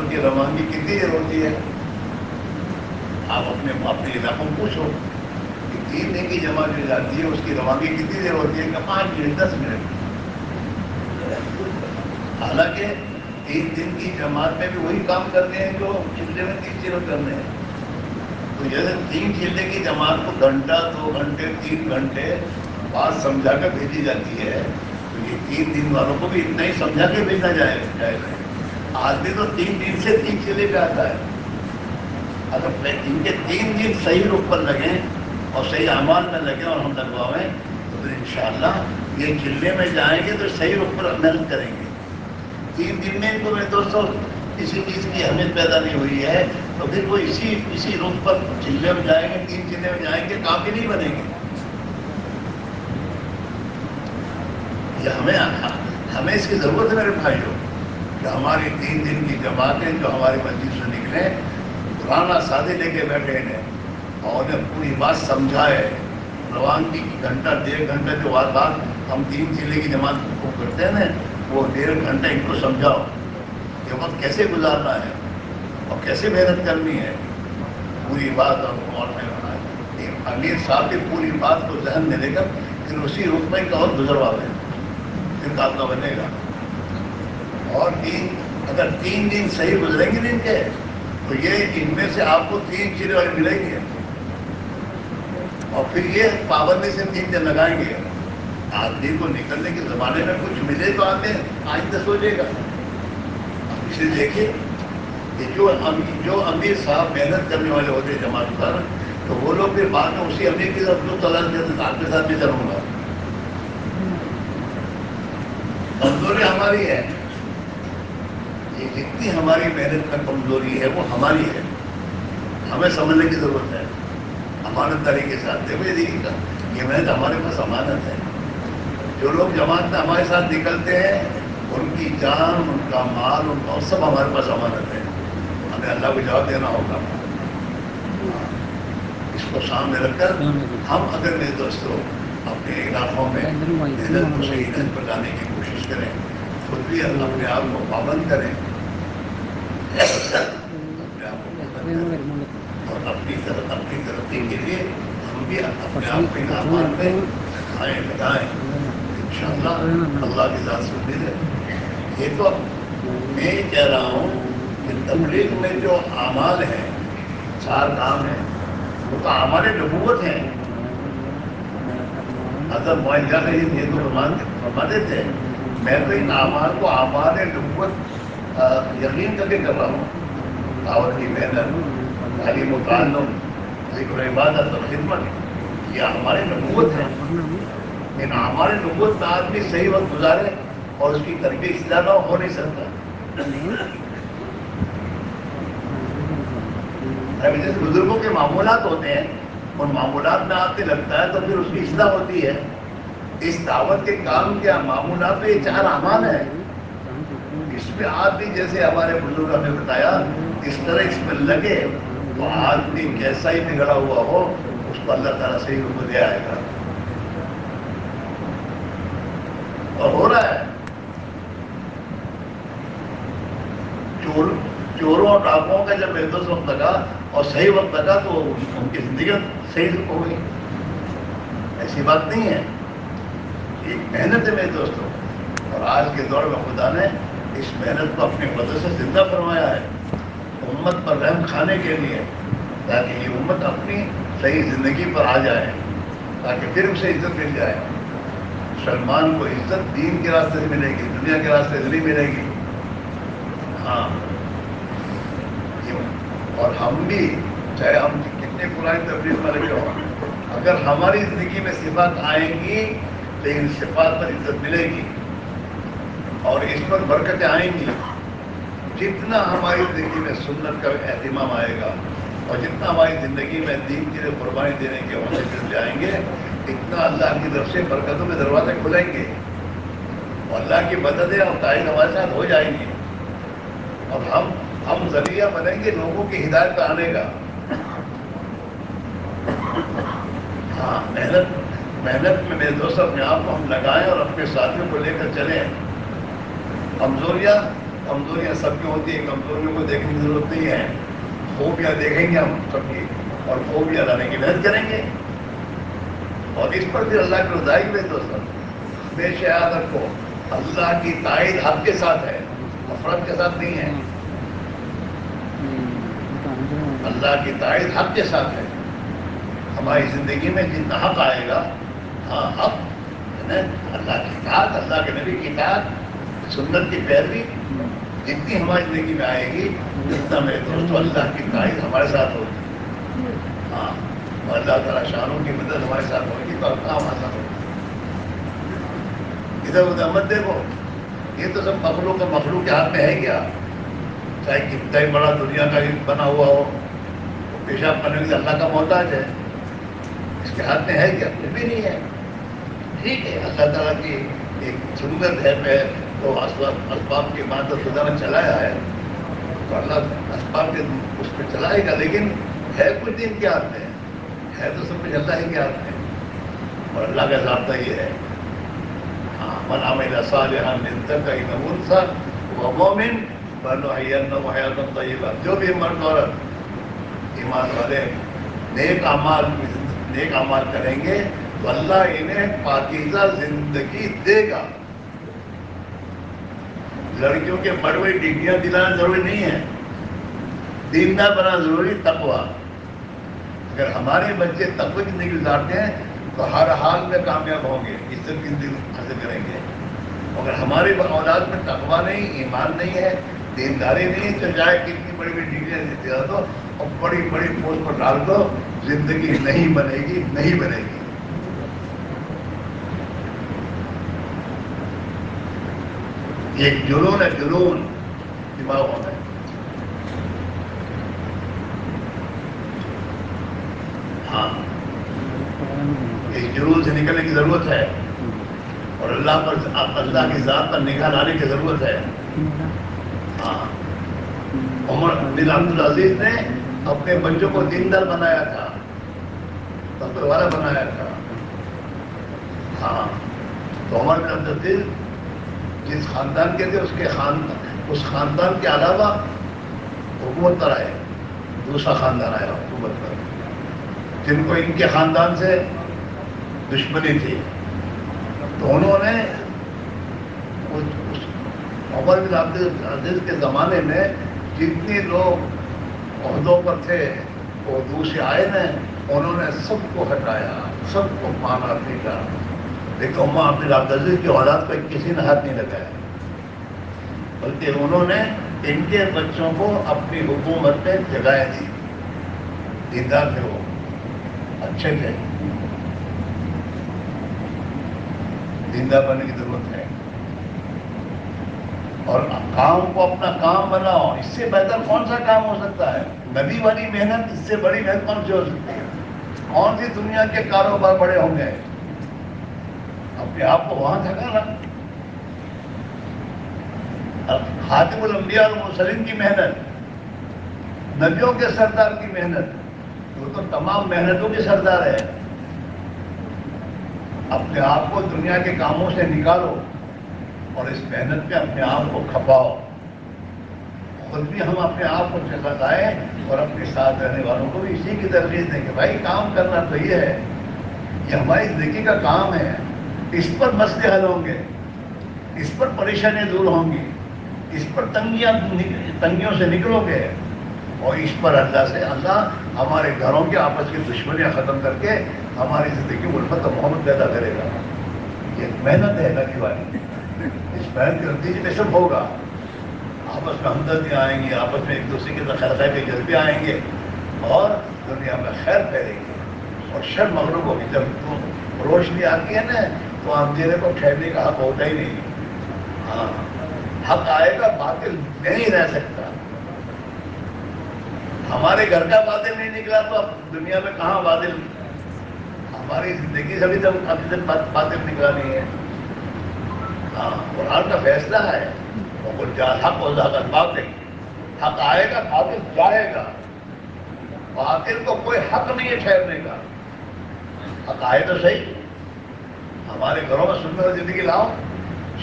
کی روانگی کتنی دیر ہوتی ہے؟ آپ اپنے علاقوں میں پوچھو کہ 3 دن کی جماعت جو جاتی ہے اس کی روانگی کتنی دیر ہوتی ہے؟ کہ 5 منٹ 10 منٹ۔ حالانکہ 3 دن کی جماعت میں بھی وہی کام کرنے ہیں جو چلے میں 3 دنوں کرنے ہیں۔ تو جیسے 3 چلے کی جماعت کو گھنٹہ 2 گھنٹے 3 گھنٹے بات سمجھا کر بھیجی جاتی ہے، تو یہ 3 دن والوں کو بھی اتنا ہی سمجھا کے بھیجنا جائے۔ آدمی تو 3 دن سے 3 چلے پہ آتا ہے۔ اگر ان کے 3 دن صحیح رخ پر لگیں اور صحیح اعمال میں لگیں اور ہم لگواویں تو پھر انشاءاللہ یہ چلے میں جائیں گے تو صحیح رخ پر محنت کریں گے۔ 3 دن میں ان کو میرے دوستوں کسی چیز کی اہمیت پیدا نہیں ہوئی ہے، تو پھر وہ اسی رخ پر چلے میں جائیں گے، 3 چلے میں جائیں گے، کافی نہیں بنیں گے۔ یہ ہمیں اس کی ضرورت ہے میرے بھائیوں، کہ ہماری 3 دن کی جماعتیں جو ہماری مسجد سے نکلیں، پرانا سادے لے کے بیٹھے ہیں اور انہیں پوری بات سمجھائے۔ روانگی کی گھنٹہ 1.5 گھنٹہ جو بات ہم 3 چلے کی جماعت کو کرتے ہیں نا، وہ 1.5 گھنٹہ ان کو سمجھاؤ کہ وقت کیسے گزارنا ہے اور کیسے محنت کرنی ہے، پوری بات اور امیر صاحب کی پوری بات کو ذہن میں لے کر پھر اسی رخ میں اور گزروا دیں، پھر کام کا بنے گا۔ اور بھی اگر 3 دن صحیح گزریں گے دن کے تو یہ ان میں سے آپ کو 3 چیزیں والی ملیں گی، اور پھر یہ پابندی سے 3 دن لگائیں گے. آدمی کو نکلنے کے زمانے میں کچھ ملے تو آدمی آج تک سوچے گا. اس لیے دیکھیے کہ جو امیر صاحب محنت کرنے والے ہوتے ہیں جماعت پر، تو وہ لوگ پھر بعد میں اسی امیر کی طرف تلاش کرتے آپ کے ساتھ بھی چلوں گا. کمزوری ہماری ہے، یہ جتنی ہماری محنت میں کمزوری ہے وہ ہماری ہے، ہمیں سمجھنے کی ضرورت ہے. امانت داری کے ساتھ دیکھو یہ محنت ہمارے پاس امانت ہے. جو لوگ جماعت میں ہمارے ساتھ نکلتے ہیں ان کی جان، ان کا مال، ان کا سب ہمارے پاس امانت ہے. ہمیں اللہ کو جواب دینا ہوگا. اس کو سامنے رکھ کر ہم اگر میرے دوستوں اپنے علاقوں میں محنت کو صحیح نظر پر لانے کی کوشش کریں، خود بھی اپنے آپ کو پابند کریں، اپنے آپ کو پابند کریں، اور اپنی ترقی کے لیے ہم بھی اپنے آپ کو انعامات میں لگائیں. انشاءاللہ اللہ کی ذات سے امید ہے. یہ تو میں کہہ رہا ہوں کہ تبلیغ میں جو اعمال ہیں، 4 کام ہیں، وہ تو اعمال نبوت ہیں. حضرت معاذ کا یہ تو فرماتے تھے میں تو ان اعمال کو اعمال نبوت یقین کر کے کر رہا ہوں. دعوت کی محنت، تعلیم و تعلم، ذکر عبادت اور خدمت، یہ ہمارے نبوت ہے. ان ہمارے نبوت میں آدمی صحیح وقت گزارے اور اس کی تربیت اصلاح نہ ہو نہیں سکتا. جیسے بزرگوں کے معمولات ہوتے ہیں، ان معمولات میں آپ کو لگتا ہے تو پھر اس کی اصلاح ہوتی ہے. اس دعوت کے کام کے معمولات میں یہ 4 اعمال ہیں. اس میں آدمی جیسے ہمارے بزرگوں نے بتایا اس طرح اس میں لگے تو آدمی کیسا ہی بگڑا ہوا ہو اس کو اللہ تعالیٰ صحیح روپ دے آئے گا. اور ہو رہا ہے. چوروں اور ڈاکوؤں کا جب محدود وقت لگا اور صحیح وقت لگا تو ان کی زندگی صحیح ہو گئی. ایسی بات نہیں ہے، ایک محنت ہے میرے دوستوں. اور آج کے دور میں خدا نے اس محنت کو اپنے مدد سے زندہ فرمایا ہے امت پر رحم کھانے کے لیے، تاکہ یہ امت اپنی صحیح زندگی پر آ جائے، تاکہ پھر اسے عزت مل جائے. سلمان کو عزت دین کے راستے سے ملے گی، دنیا کے راستے سے نہیں ملے گی. ہاں، اور ہم بھی چاہے ہم کتنے پرانی تبلیغ میں لگے ہوں، اگر ہماری زندگی میں صفات آئیں گی لیکن صفات پر عزت ملے گی اور اس پر برکتیں آئیں گی. جتنا ہماری زندگی میں سنت کا اہتمام آئے گا اور جتنا ہماری زندگی میں دین کے لیے قربانی دینے کے حوصلے آئیں گے، اتنا اللہ کی طرف سے برکتوں کے دروازے کھلیں گے اور اللہ کی مددیں اور تائید ہمارے ساتھ ہو جائیں گی. اور ہم ذریعہ بنیں گے لوگوں کی ہدایت کا آنے کا. ہاں، محنت میں میرے دوست اپنے آپ کو ہم لگائیں اور اپنے ساتھیوں کو لے کر چلیں. کمزوریاں سب کی ہوتی ہیں، کمزوریوں کو دیکھنے کی ضرورت نہیں ہے. خوبیاں دیکھیں گے ہم سب کی اور خوبیاں لانے کی محنت کریں گے، اور اس پر پھر اللہ کی رضائی میں دوست ہمیشہ یاد رکھو اللہ کی تائید حق کے ساتھ ہے، نفرت کے ساتھ نہیں ہے. اللہ کی تائید حق کے ساتھ ہے. ہماری زندگی میں جتنا حق آئے گا، ہاں حق اللہ کی اطاعت، اللہ کے نبی کی اطاعت، سنت کی پیروی جتنی ہماری زندگی میں آئے گی اتنا میرے دوستوں اللہ کی تائید ہمارے ساتھ ہوگی. ہاں، اور اللہ تعالیٰ شانوں کی مدد ہمارے ساتھ ہوگی تو کام آسان ہوگا. ادھر ادھر مت دیکھو، یہ تو سب مخلوق کے ہاتھ میں ہے کیا. چاہے کتنا ہی بڑا دنیا کا بنا ہوا ہو، پیشاب کرنے کے اللہ کا محتاج ہے، اس کے ہاتھ میں ہے کیا؟ کچھ بھی نہیں ہے. ٹھیک ہے، اللہ تعالیٰ کی ایک سنت ہے تو اسباب کے بعد خدا نے چلایا ہے تو اللہ اسباب کے اس پہ چلائے گا، لیکن ہے کچھ دن کے ہاتھ میں، ہے تو سب کچھ اللہ ہی کے ہاتھ میں. اور اللہ کا ضابطہ یہ ہے، ہاں، من عمل صالحا من ذکر او انثی وهو مؤمن فلنحيينه حیاة طیبہ. جو بھی مرد عورت ایمان والے نیک اعمال کریں گے تو اللہ انہیں پاکیزہ زندگی دے گا. لڑکیوں کے بڑی بڑی ڈگریاں دلانا ضروری نہیں ہے، دیندار بنانا ضروری، تقویٰ۔ اگر ہمارے بچے تقوی کی زندگی گزارتے ہیں تو ہر حال میں کامیاب ہوں گے، عزت کی زندگی حاصل کریں گے۔ اگر ہماری اولاد میں تقویٰ نہیں، ایمان نہیں ہے، دینداری نہیں ہے، تو چاہے کتنی بڑی بڑی ڈگریاں دلا دو اور بڑی بڑی پوسٹ پر ڈال دو، زندگی نہیں بنے گی، نہیں بنے گی۔ ایک جنون ہے، جنون دماغوں میں۔ ہاں، اس جنون سے نکلنے کی ضرورت ہے اور اللہ کی ذات پر نگاہ لانے کی ضرورت ہے۔ ہاں، عمر بن عبدالعزیز نے اپنے بچوں کو دیندار بنایا تھا، تقوی والا بنایا تھا۔ ہاں، تو عمر بن عبدالعزیز جس خاندان کے تھے اس خاندان کے علاوہ حکومت پر آئے، دوسرا خاندان آیا حکومت پر، جن کو ان کے خاندان سے دشمنی تھی، تو انہوں نے عمر بن عبدالعزیز کے زمانے میں جتنے لوگ عہدوں پر تھے وہ دوسرے آئے نا، انہوں نے سب کو ہٹایا، سب کو مانا پیٹا، لیکن عمر بن عبدالعزیز کی اولاد کو کسی نے ہاتھ نہیں لگایا، بلکہ انہوں نے ان کے بچوں کو اپنی حکومت میں جگہ دی۔ دیندار تھے، وہ اچھے تھے، دیندار بننے کی ضرورت ہے، اور کام کو اپنا کام بناؤ۔ اس سے بہتر کون سا کام ہو سکتا ہے؟ نبی والی محنت، اس سے بڑی محنت کون سی ہو سکتی ہے؟ کون سی دنیا کے کاروبار بڑے ہوں گے؟ اپنے آپ کو وہاں تھکانا۔ خاتم الانبیاء والمرسلین کی محنت، نبیوں کے سردار کی محنت، وہ تو تمام محنتوں کے سردار ہے۔ اپنے آپ کو دنیا کے کاموں سے نکالو اور اس محنت میں اپنے آپ کو کھپاؤ۔ خود بھی ہم اپنے آپ کو لگائیں اور اپنے ساتھ رہنے والوں کو بھی اسی کی ترغیب دیں کہ بھائی کام کرنا تو یہ ہے، یہ ہماری زندگی کا کام ہے، اس پر مسئلے حل ہوں گے، اس پر پریشانیاں دور ہوں گی، اس پر تنگیوں سے نکلو گے، اور اس پر اللہ ہمارے گھروں کے آپس کی دشمنیاں ختم کر کے ہماری زندگی میں الفت و محبت پیدا کرے گا۔ یہ محنت ہے نبی والی، اس محنت کے نتیجے میں سب ہوگا۔ آپس میں ہمدردیاں آئیں گی، آپس میں ایک دوسرے کے خیر خیر کے جذبے آئیں گے اور دنیا میں خیر پھیلے گی اور شر مغرب ہوگی۔ جب روشنی آتی ہے نا تو اندھیرے کو ٹھہرنے کا حق ہوتا ہی نہیں۔ ہاں، حق آئے گا، باطل نہیں رہ سکتا۔ ہمارے گھر کا باطل نہیں نکلا تو اب دنیا میں کہاں باطل؟ ہماری زندگی سے ابھی تک باطل نکلا نہیں ہے۔ ہاں، قرآن کا فیصلہ ہے، وَقُلْ جَاءَ الْحَقُّ وَزَهَقَ الْبَاطِلُ، حق آئے گا، باطل جائے گا۔ باطل کو کوئی حق نہیں ہے ٹھہرنے کا، حق آئے تو صحیح۔ ہمارے گھروں میں سنت زندگی لاؤ،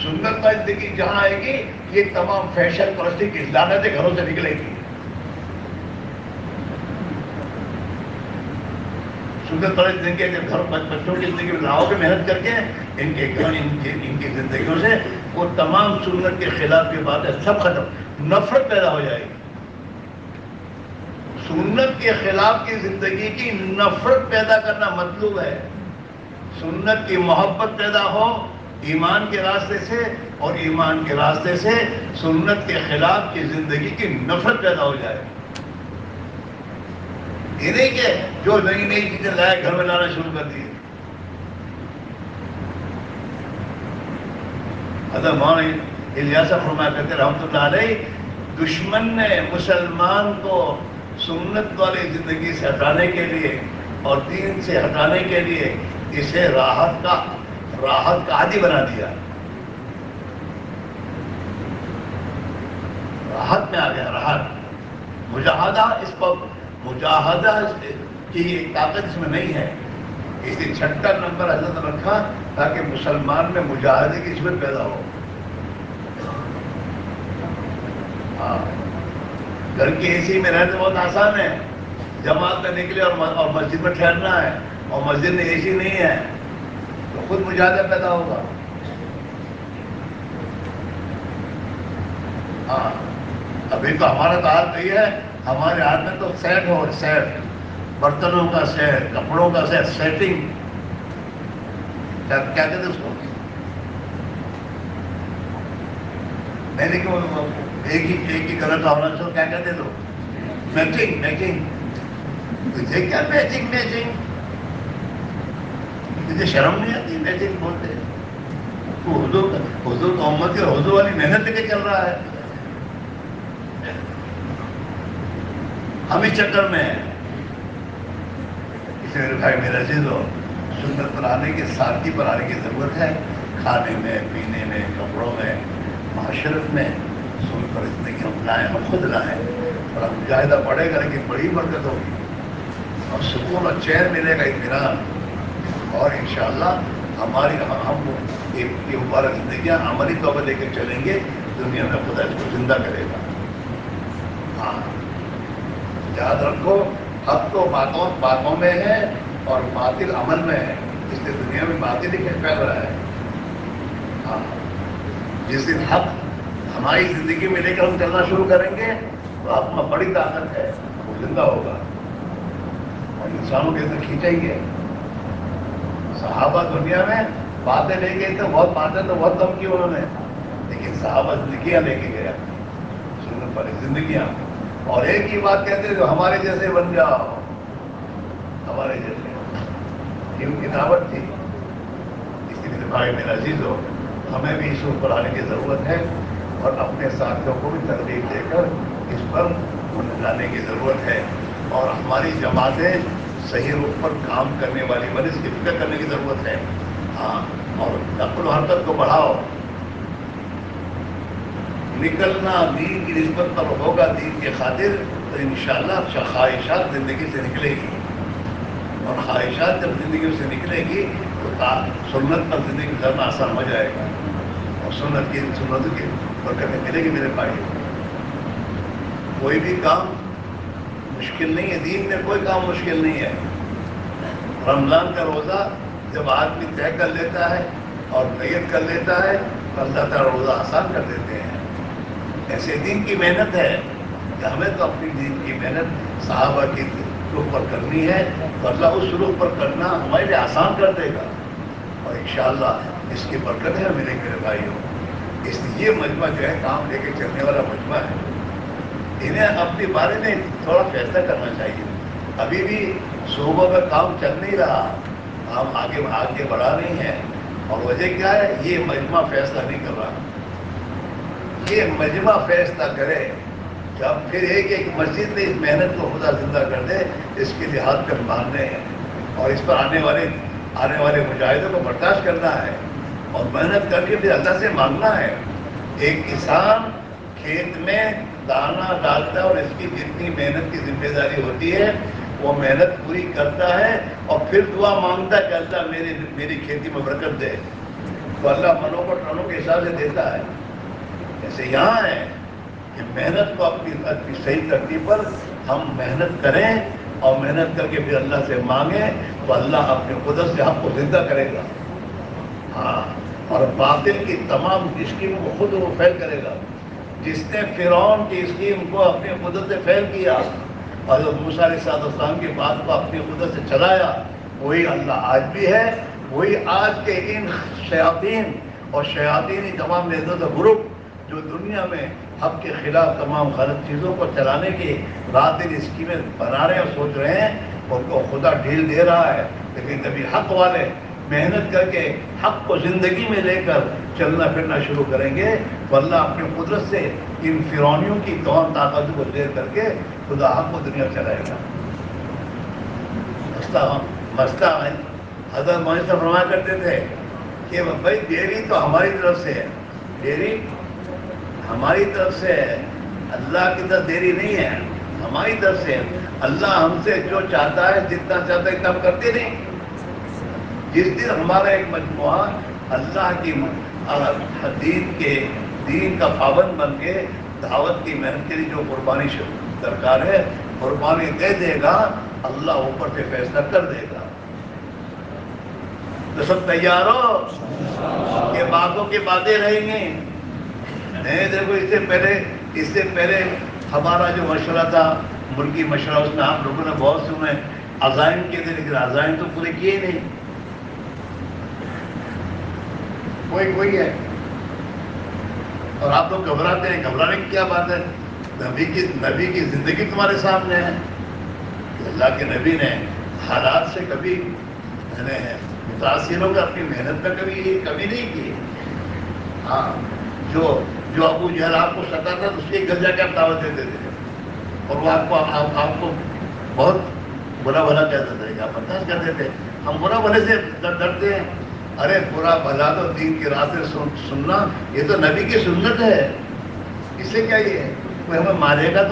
سنت کا زندگی جہاں آئے گی یہ تمام فیشن پرستی کی لعنتیں گھروں سے نکلے گی۔ سنت پر زندگی کے گھر بچوں کی زندگی میں لاؤ گے محنت کر کے، ان کے گھر ان کی زندگیوں سے وہ تمام سنت کے خلاف کی باتیں سب ختم، نفرت پیدا ہو جائے گی۔ سنت کے خلاف کی زندگی کی نفرت پیدا کرنا مطلوب ہے۔ سنت کی محبت پیدا ہو ایمان کے راستے سے، اور ایمان کے راستے سے سنت کے خلاف کی زندگی کی نفرت پیدا ہو جائے۔ یہ نہیں کہ جو نئی نئی چیزیں لائے گھر میں لانا شروع کر دیے۔ حضرت مولانا الیاس فرمایا کرتے رحمۃ اللہ علیہ، دشمن نے مسلمان کو سنت والی زندگی سے ہٹانے کے لیے اور دین سے ہٹانے کے لیے اسے راحت کا عادی بنا دیا۔ راحت میں آ گیا، راحت۔ مجاہدہ کی طاقت اس میں نہیں ہے، اس لیے 6 نمبر حضرت نے رکھا تاکہ مسلمان میں مجاہدے کی صورت پیدا ہو۔ ہاں، گھر کی اے سی میں رہنا بہت آسان ہے، جماعت میں نکلے اور مسجد میں ٹھہرنا ہے، اور مسجد میں اے سی نہیں ہے تو خود مجاہدہ پیدا ہوگا۔ ہاں ابھی تو ہمارا تو حال نہیں ہے، ہمارے ہاتھ میں تو سیٹ ہو، سیٹ، برتنوں کا سیٹ، کپڑوں کا سیٹ، سیٹنگ، کیا کہتے ہیں اس کو؟ میں نے کہ ایک ہی کلر کا ہونا چاہیے، کیا کہتے تو میچنگ، میچنگ، تجھے کیا میچنگ، میچنگ، تجھے شرم نہیں آتی میچنگ بولتے؟ تو حضور تو امت اور حضور والی محنت لے کے چل رہا ہے، ہم اس چکر میں ہیں۔ اس لیے میرے بھائی میرا عزیز ہو، سنت پر آنے کے، سادگی پر آنے کی ضرورت ہے، کھانے میں، پینے میں، کپڑوں میں، معاشرت میں، سن پر زندگی ہم لائیں، ہم خود لائیں، اور ہم مجاہدہ پڑے گا، لیکن بڑی برکت ہوگی اور سکون اور چین ملے گا، اطمینان، اور انشاءاللہ ہماری ہم یہ مبارک زندگیاں عملی طور پر لے کے چلیں گے، دنیا میں خدا اس کو زندہ کرے گا۔ ہاں یاد رکھو، حق تو باتوں میں ہے اور باطل عمل میں ہے، اس لیے دنیا میں باطل ہی پھیل رہا ہے۔ ہاں جس دن حق ہماری زندگی میں لے کر ہم چلنا شروع کریں گے تو آپ میں بڑی طاقت ہے، وہ زندہ ہوگا اور انسانوں کے اندر کھینچیں گے۔ صحابہ دنیا میں باتیں لے گئے تھے، بہت باتیں تو بہت کم کی انہوں نے، لیکن صحابہ زندگیاں لے کے گیا، سنت پر زندگیاں، اور ایک ہی بات کہتے جو ہمارے جیسے بن جاؤ، ہمارے جیسے، یہ ان کی دعوت تھی۔ اس لیے میرے بھائی میرا عزیز ہو، ہمیں بھی اس پر آنے کی ضرورت ہے اور اپنے ساتھیوں کو بھی ترغیب دے کر اس پر لانے کی ضرورت ہے، اور ہماری جماعتیں صحیح رخ پر کام کرنے والی بنے، اس کی فکر کرنے کی ضرورت ہے۔ ہاں اور نقل و حرکت کو بڑھاؤ، نکلنا دین کی نسبت پر ہوگا، دین کے خاطر، تو انشاءاللہ خواہشات زندگی سے نکلے گی، اور خواہشات جب زندگی سے نکلے گی تو سنت پر زندگی گزارنا آسان ہو جائے گا، اور سنت کی برکتیں ملے گی میرے بھائی۔ کوئی بھی کام مشکل نہیں ہے، دین میں کوئی کام مشکل نہیں ہے۔ رمضان کا روزہ جب آدمی طے کر لیتا ہے اور نیت کر لیتا ہے تو اللہ تعالیٰ روزہ آسان کر دیتے ہیں۔ ایسے دین کی محنت ہے کہ ہمیں تو اپنی دین کی محنت صحابہ کی رخ پر کرنی ہے، تو اللہ اس رخ پر کرنا ہمارے لیے آسان کر دے گا، اور انشاءاللہ اس کی برکت ہے میرے بھائیوں۔ اس لیے یہ مجمع جو ہے کام لے کے چلنے والا مجمع ہے، انہیں اپنے بارے میں تھوڑا فیصلہ کرنا چاہیے۔ ابھی بھی صوبہ کا کام چل نہیں رہا، ہم آگے بڑھا نہیں ہیں، اور وجہ کیا ہے؟ یہ مجمع فیصلہ نہیں کر رہا۔ یہ مجمع فیصلہ کرے کہ اب پھر ایک مسجد نے اس محنت کو خدا زندہ کر دے، اس کے لیے ہاتھ کر مارنے ہیں، اور اس پر آنے والے مجاہدوں کو برداشت کرنا ہے، اور محنت کر کے پھر اللہ سے مانگنا ہے۔ ایک کسان کھیت میں دانا ڈالتا ہے اور اس کی جتنی محنت کی ذمہ داری ہوتی ہے وہ محنت پوری کرتا ہے، اور پھر دعا مانگتا ہے کہ اللہ میری کھیتی میں برکت دے، تو اللہ منوں کو ٹنوں کے حساب سے دیتا ہے۔ ایسے یہاں ہے کہ محنت کو اپنی صحیح ترتیب پر ہم محنت کریں، اور محنت کر کے پھر اللہ سے مانگیں، تو اللہ اپنے قدرت سے ہم کو زندہ کرے گا۔ ہاں اور باطل کی تمام اسکیم کو خود وہ فیل کرے گا۔ جس نے فرعون کی اسکیم کو اپنی قدرت سے فیل کیا، اور موسیٰ علیہ السلام کی بات کو اپنی قدرت سے چلایا، وہی اللہ آج بھی ہے، وہی آج کے ان شیاطین اور شیاطینی تمام نظرت گروپ جو دنیا میں حق کے خلاف تمام غلط چیزوں کو چلانے کی باطل اسکیمیں بنا رہے ہیں اور سوچ رہے ہیں، ان کو خدا ڈھیل دے رہا ہے، لیکن کبھی حق والے محنت کر کے حق کو زندگی میں لے کر چلنا پھرنا شروع کریں گے تو اللہ اپنی قدرت سے ان فرعونیوں کی تمام طاقتوں کو دیر کر کے خدا حق کو دنیا چلائے گا۔ مسئلہ ہے، حضرت مولانا صاحب فرمایا کرتے تھے کہ بھائی دیری تو ہماری طرف سے ہے، دیری ہماری طرف سے ہے، اللہ کی طرف دیری نہیں ہے، ہماری طرف سے ہے۔ اللہ ہم سے جو چاہتا ہے، جتنا چاہتا ہے اتنا کرتے نہیں۔ جس دن ہمارا ایک مجموعہ اللہ کی دین کا پابند بن کے دعوت کی محنت کے لیے جو قربانی درکار ہے قربانی دے دے گا، اللہ اوپر سے فیصلہ کر دے گا۔ تو سب تیار ہو کہ باتوں کی باتیں رہیں گی؟ نہیں دیکھو، اس سے پہلے اس سے پہلے ہمارا جو مشورہ تھا ملکی مشورہ، اس میں آپ لوگوں نے بہت سے عزائم کیے تھے، لیکن عزائم تو پورے کیے نہیں، کوئی ہے. اور آپ لوگ گھبراتے ہیں. گھبرانے کی کیا بات ہے؟ نبی کی زندگی تمہارے سامنے ہے. اللہ کے نبی نے حالات سے کبھی متاثر ہو کر اپنی محنت میں کبھی نہیں کی. ہاں، جو ابو جہل آپ کو ستا تھا اس کے گھر جا کے آپ دعوت دیتے تھے، اور وہ آپ کو بہت برا بھلا کہتے تھے، کیا برداشت کرتے تھے. ہم برا بھلے سے ڈرتے ہیں. ارے برا بھلا تو دین کی راہ سے سننا، یہ تو نبی کی سنت ہے. اس سے کیا یہ ہے؟ کوئی ہمیں مارے گا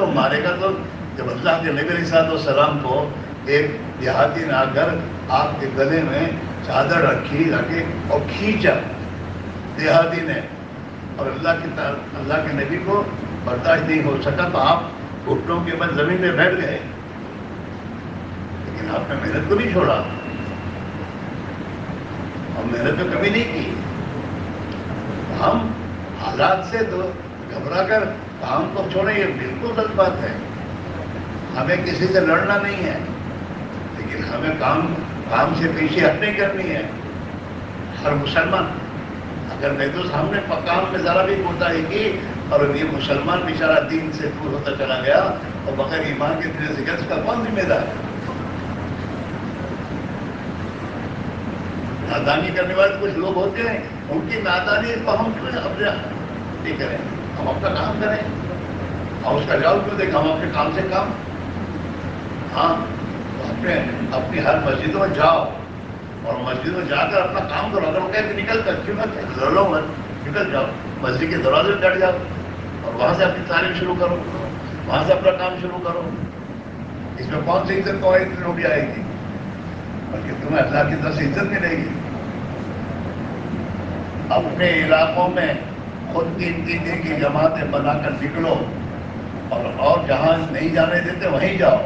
تو جب اللہ کے نبی علیہ السلام کو ایک دیہاتی نے آ کر آپ کے گلے میں چادر رکھی اور کھینچا دیہاتی نے، اور اللہ کے نبی کو برداشت نہیں ہو سکا تو آپ گھٹنوں کے بعد زمین میں بیٹھ گئے، لیکن آپ نے محنت کو نہیں چھوڑا اور محنت تو کبھی نہیں کی. ہم حالات سے تو گھبرا کر کام کو چھوڑیں، یہ بالکل غلط بات ہے. ہمیں کسی سے لڑنا نہیں ہے، لیکن ہمیں کام سے پیچھے ہٹ نہیں کرنی ہے. ہر مسلمان اگر میں تو ہم نے کام میں ذرا بھی کوتاہی کی اور یہ مسلمان بیچارہ دین سے دور ہوتا چلا گیا اور بغیر ایمان کے دل سے اس کا کون ذمہ دار ہے؟ نادانی کرنے والے کچھ لوگ ہوتے ہیں، ان کی نادانی کو ہم کیوں اپنے نہیں کریں؟ ہم اپنا کام کریں اور اس کا جواب کیوں دیں؟ ہم اپنے کام سے کام. ہاں، اپنی ہر مسجدوں میں جاؤ اور مسجد میں جا کر اپنا کام کرو. اگر وہ کہیں نکل کر کیوں نہ نکل جاؤ، مسجد کے دروازے میں بیٹھ جاؤ اور وہاں سے اپنی تعلیم شروع کرو، وہاں سے اپنا کام شروع کرو. اس میں کون سی عزت کو روٹی آئے گی؟ بلکہ تمہیں اللہ کی طرف سے عزت ملے گی. اپنے علاقوں میں خود 3 دن کی جماعتیں بنا کر نکلو اور جہاں نہیں جانے دیتے وہیں جاؤ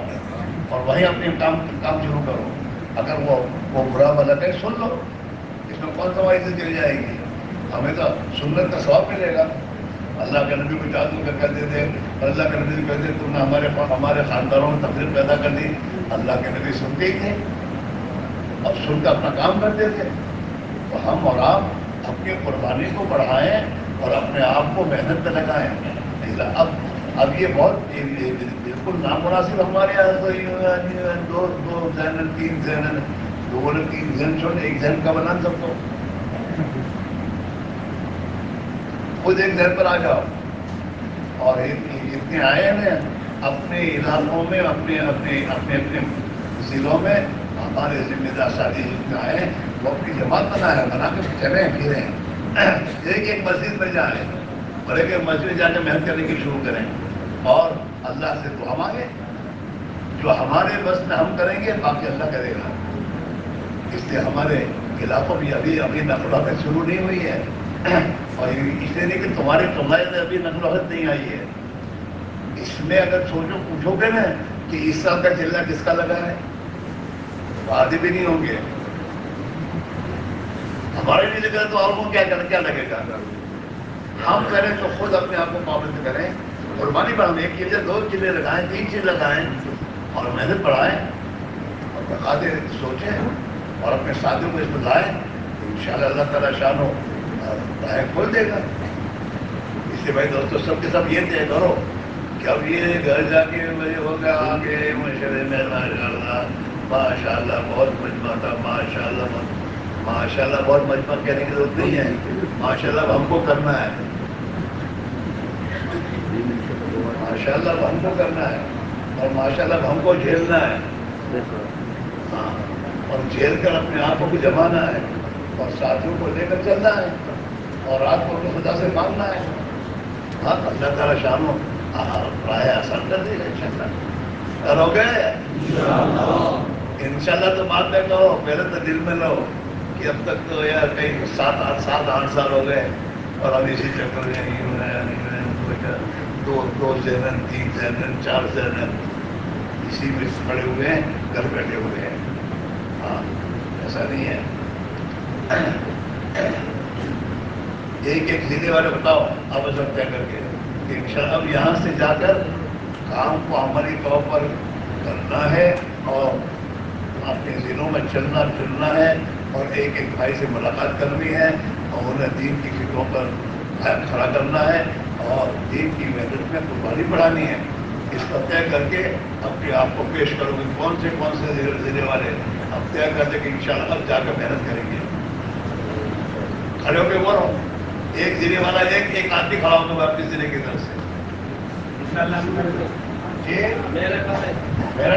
اور وہیں اپنے کام شروع کرو. اگر وہ برا بھلا کہ سن لو، اس میں کون سا عزت چلی جائے گی؟ ہمیں تو سنت کا ثواب ملے گا. اللہ کے نبی کو جادو کر کہتے تھے، اللہ کے نبی کہتے تم نے ہمارے خاندانوں میں تفریح پیدا کر دی. اللہ کے نبی سنتے ہی تھے اور سن کر اپنا کام کرتے تھے. تو ہم اور آپ اپنی قربانی کو بڑھائیں اور اپنے آپ کو محنت پہ لگائیں. اب یہ بہت بالکل نامناسب ہمارے یہاں دو ذہن 3 ذہن، لوگوں نے 3 ذہن چھوڑے، ایک ذہن کا بنا سب کو. خود ایک ذہن پر آ جاؤ اور اتنے آئے ہیں اپنے علاقوں میں اپنے ضلعوں میں ہمارے ذمہ دار ساتھی جتنے آئے ہیں وہ اپنی جماعت بنا کے چلیں پھریں، ایک مسجد میں جائیں اور ایک مسجد جا کے محنت کرنے کی شروع کریں اور اللہ سے دعا مانگیں. جو ہمارے بس میں ہم کریں گے باقی اللہ کرے گا. اس لیے ہمارے علاقوں میں ابھی نقل و حرکت شروع نہیں ہوئی ہے اور اس لیے نہیں کہ تمہارے ابھی نقل و حرکت نہیں آئی ہے. اس میں اگر پوچھو گے نا کہ اس سال کا چلہ کس کا لگا ہے تو آدھے بھی نہیں ہوں گے. ہمارے بھی لگا تو اور کو کیا لگے گا؟ ہم کریں تو خود اپنے آپ کو پابند کریں، قربانی بڑھائیں، 1 چلے 2 چلے لگائیں، 3 چلے لگائیں اور محنت بڑھائیں اور بقاعدے سوچیں اور اپنے ساتھیوں کو اس میں لائیں. انشاءاللہ اللہ تعالیٰ شان و راہیں کھول دے گا. اس لیے بھائی دوستوں سب کے سب یہ طے کرو کہ اب یہ گھر جا کے ہوگا آگے مشورے میں ماشاء اللہ بہت مجمع تھا، ماشاء اللہ بہت مجمع کہنے کی ضرورت نہیں ہے. ماشاء اللہ ہم کو کرنا ہے، ماشاء اللہ ہم کو کرنا ہے اور ماشاء اللہ ہم کو جھیلنا ہے. ہاں، اور جھیل کر اپنے آپ کو جمانا ہے اور ساتھیوں کو لے کر چلنا ہے اور رات کو اپنے خدا سے مانگنا ہے. ہاں، اللہ تعالیٰ شانوں رائے آسان کر دے گا انشاءاللہ. کرو گے انشاءاللہ تو بات میں کرو، پہلے تو دل میں لو کہ اب تک تو یار کئی 7-8 سال ہو گئے اور اب اسی چکر میں 2 ذہن 3 ذہن 4 ذہن اسی میں پڑے ہوئے ہیں، گھر بیٹھے ہوئے ہیں. ہاں، ایسا نہیں ہے. ایک سیدھے والے بتاؤ آپ سب طے کر کے کہ انشاءاللہ اب یہاں سے جا کر کام کو عملی طور پر کرنا ہے اور اپنے دنوں میں چلنا پھرنا ہے اور ایک ایک بھائی سے ملاقات کرنی ہے اور انہیں دین کی فکروں پر کھڑا کرنا ہے اور دین کی محنت میں قربانی بڑھانی ہے. اس کا طے کر کے اپنے آپ کو پیش کرو گے کون سے ضلع والے اب طے کر دیں کہ انشاءاللہ اب جا کر محنت کریں گے. کھڑے ہو کے بول رہا ہوں ایک ضلع والا ایک آدمی کھڑا ہوگا اپنے ضلع کی طرف سے. انشاءاللہ جی میرے پاس میرا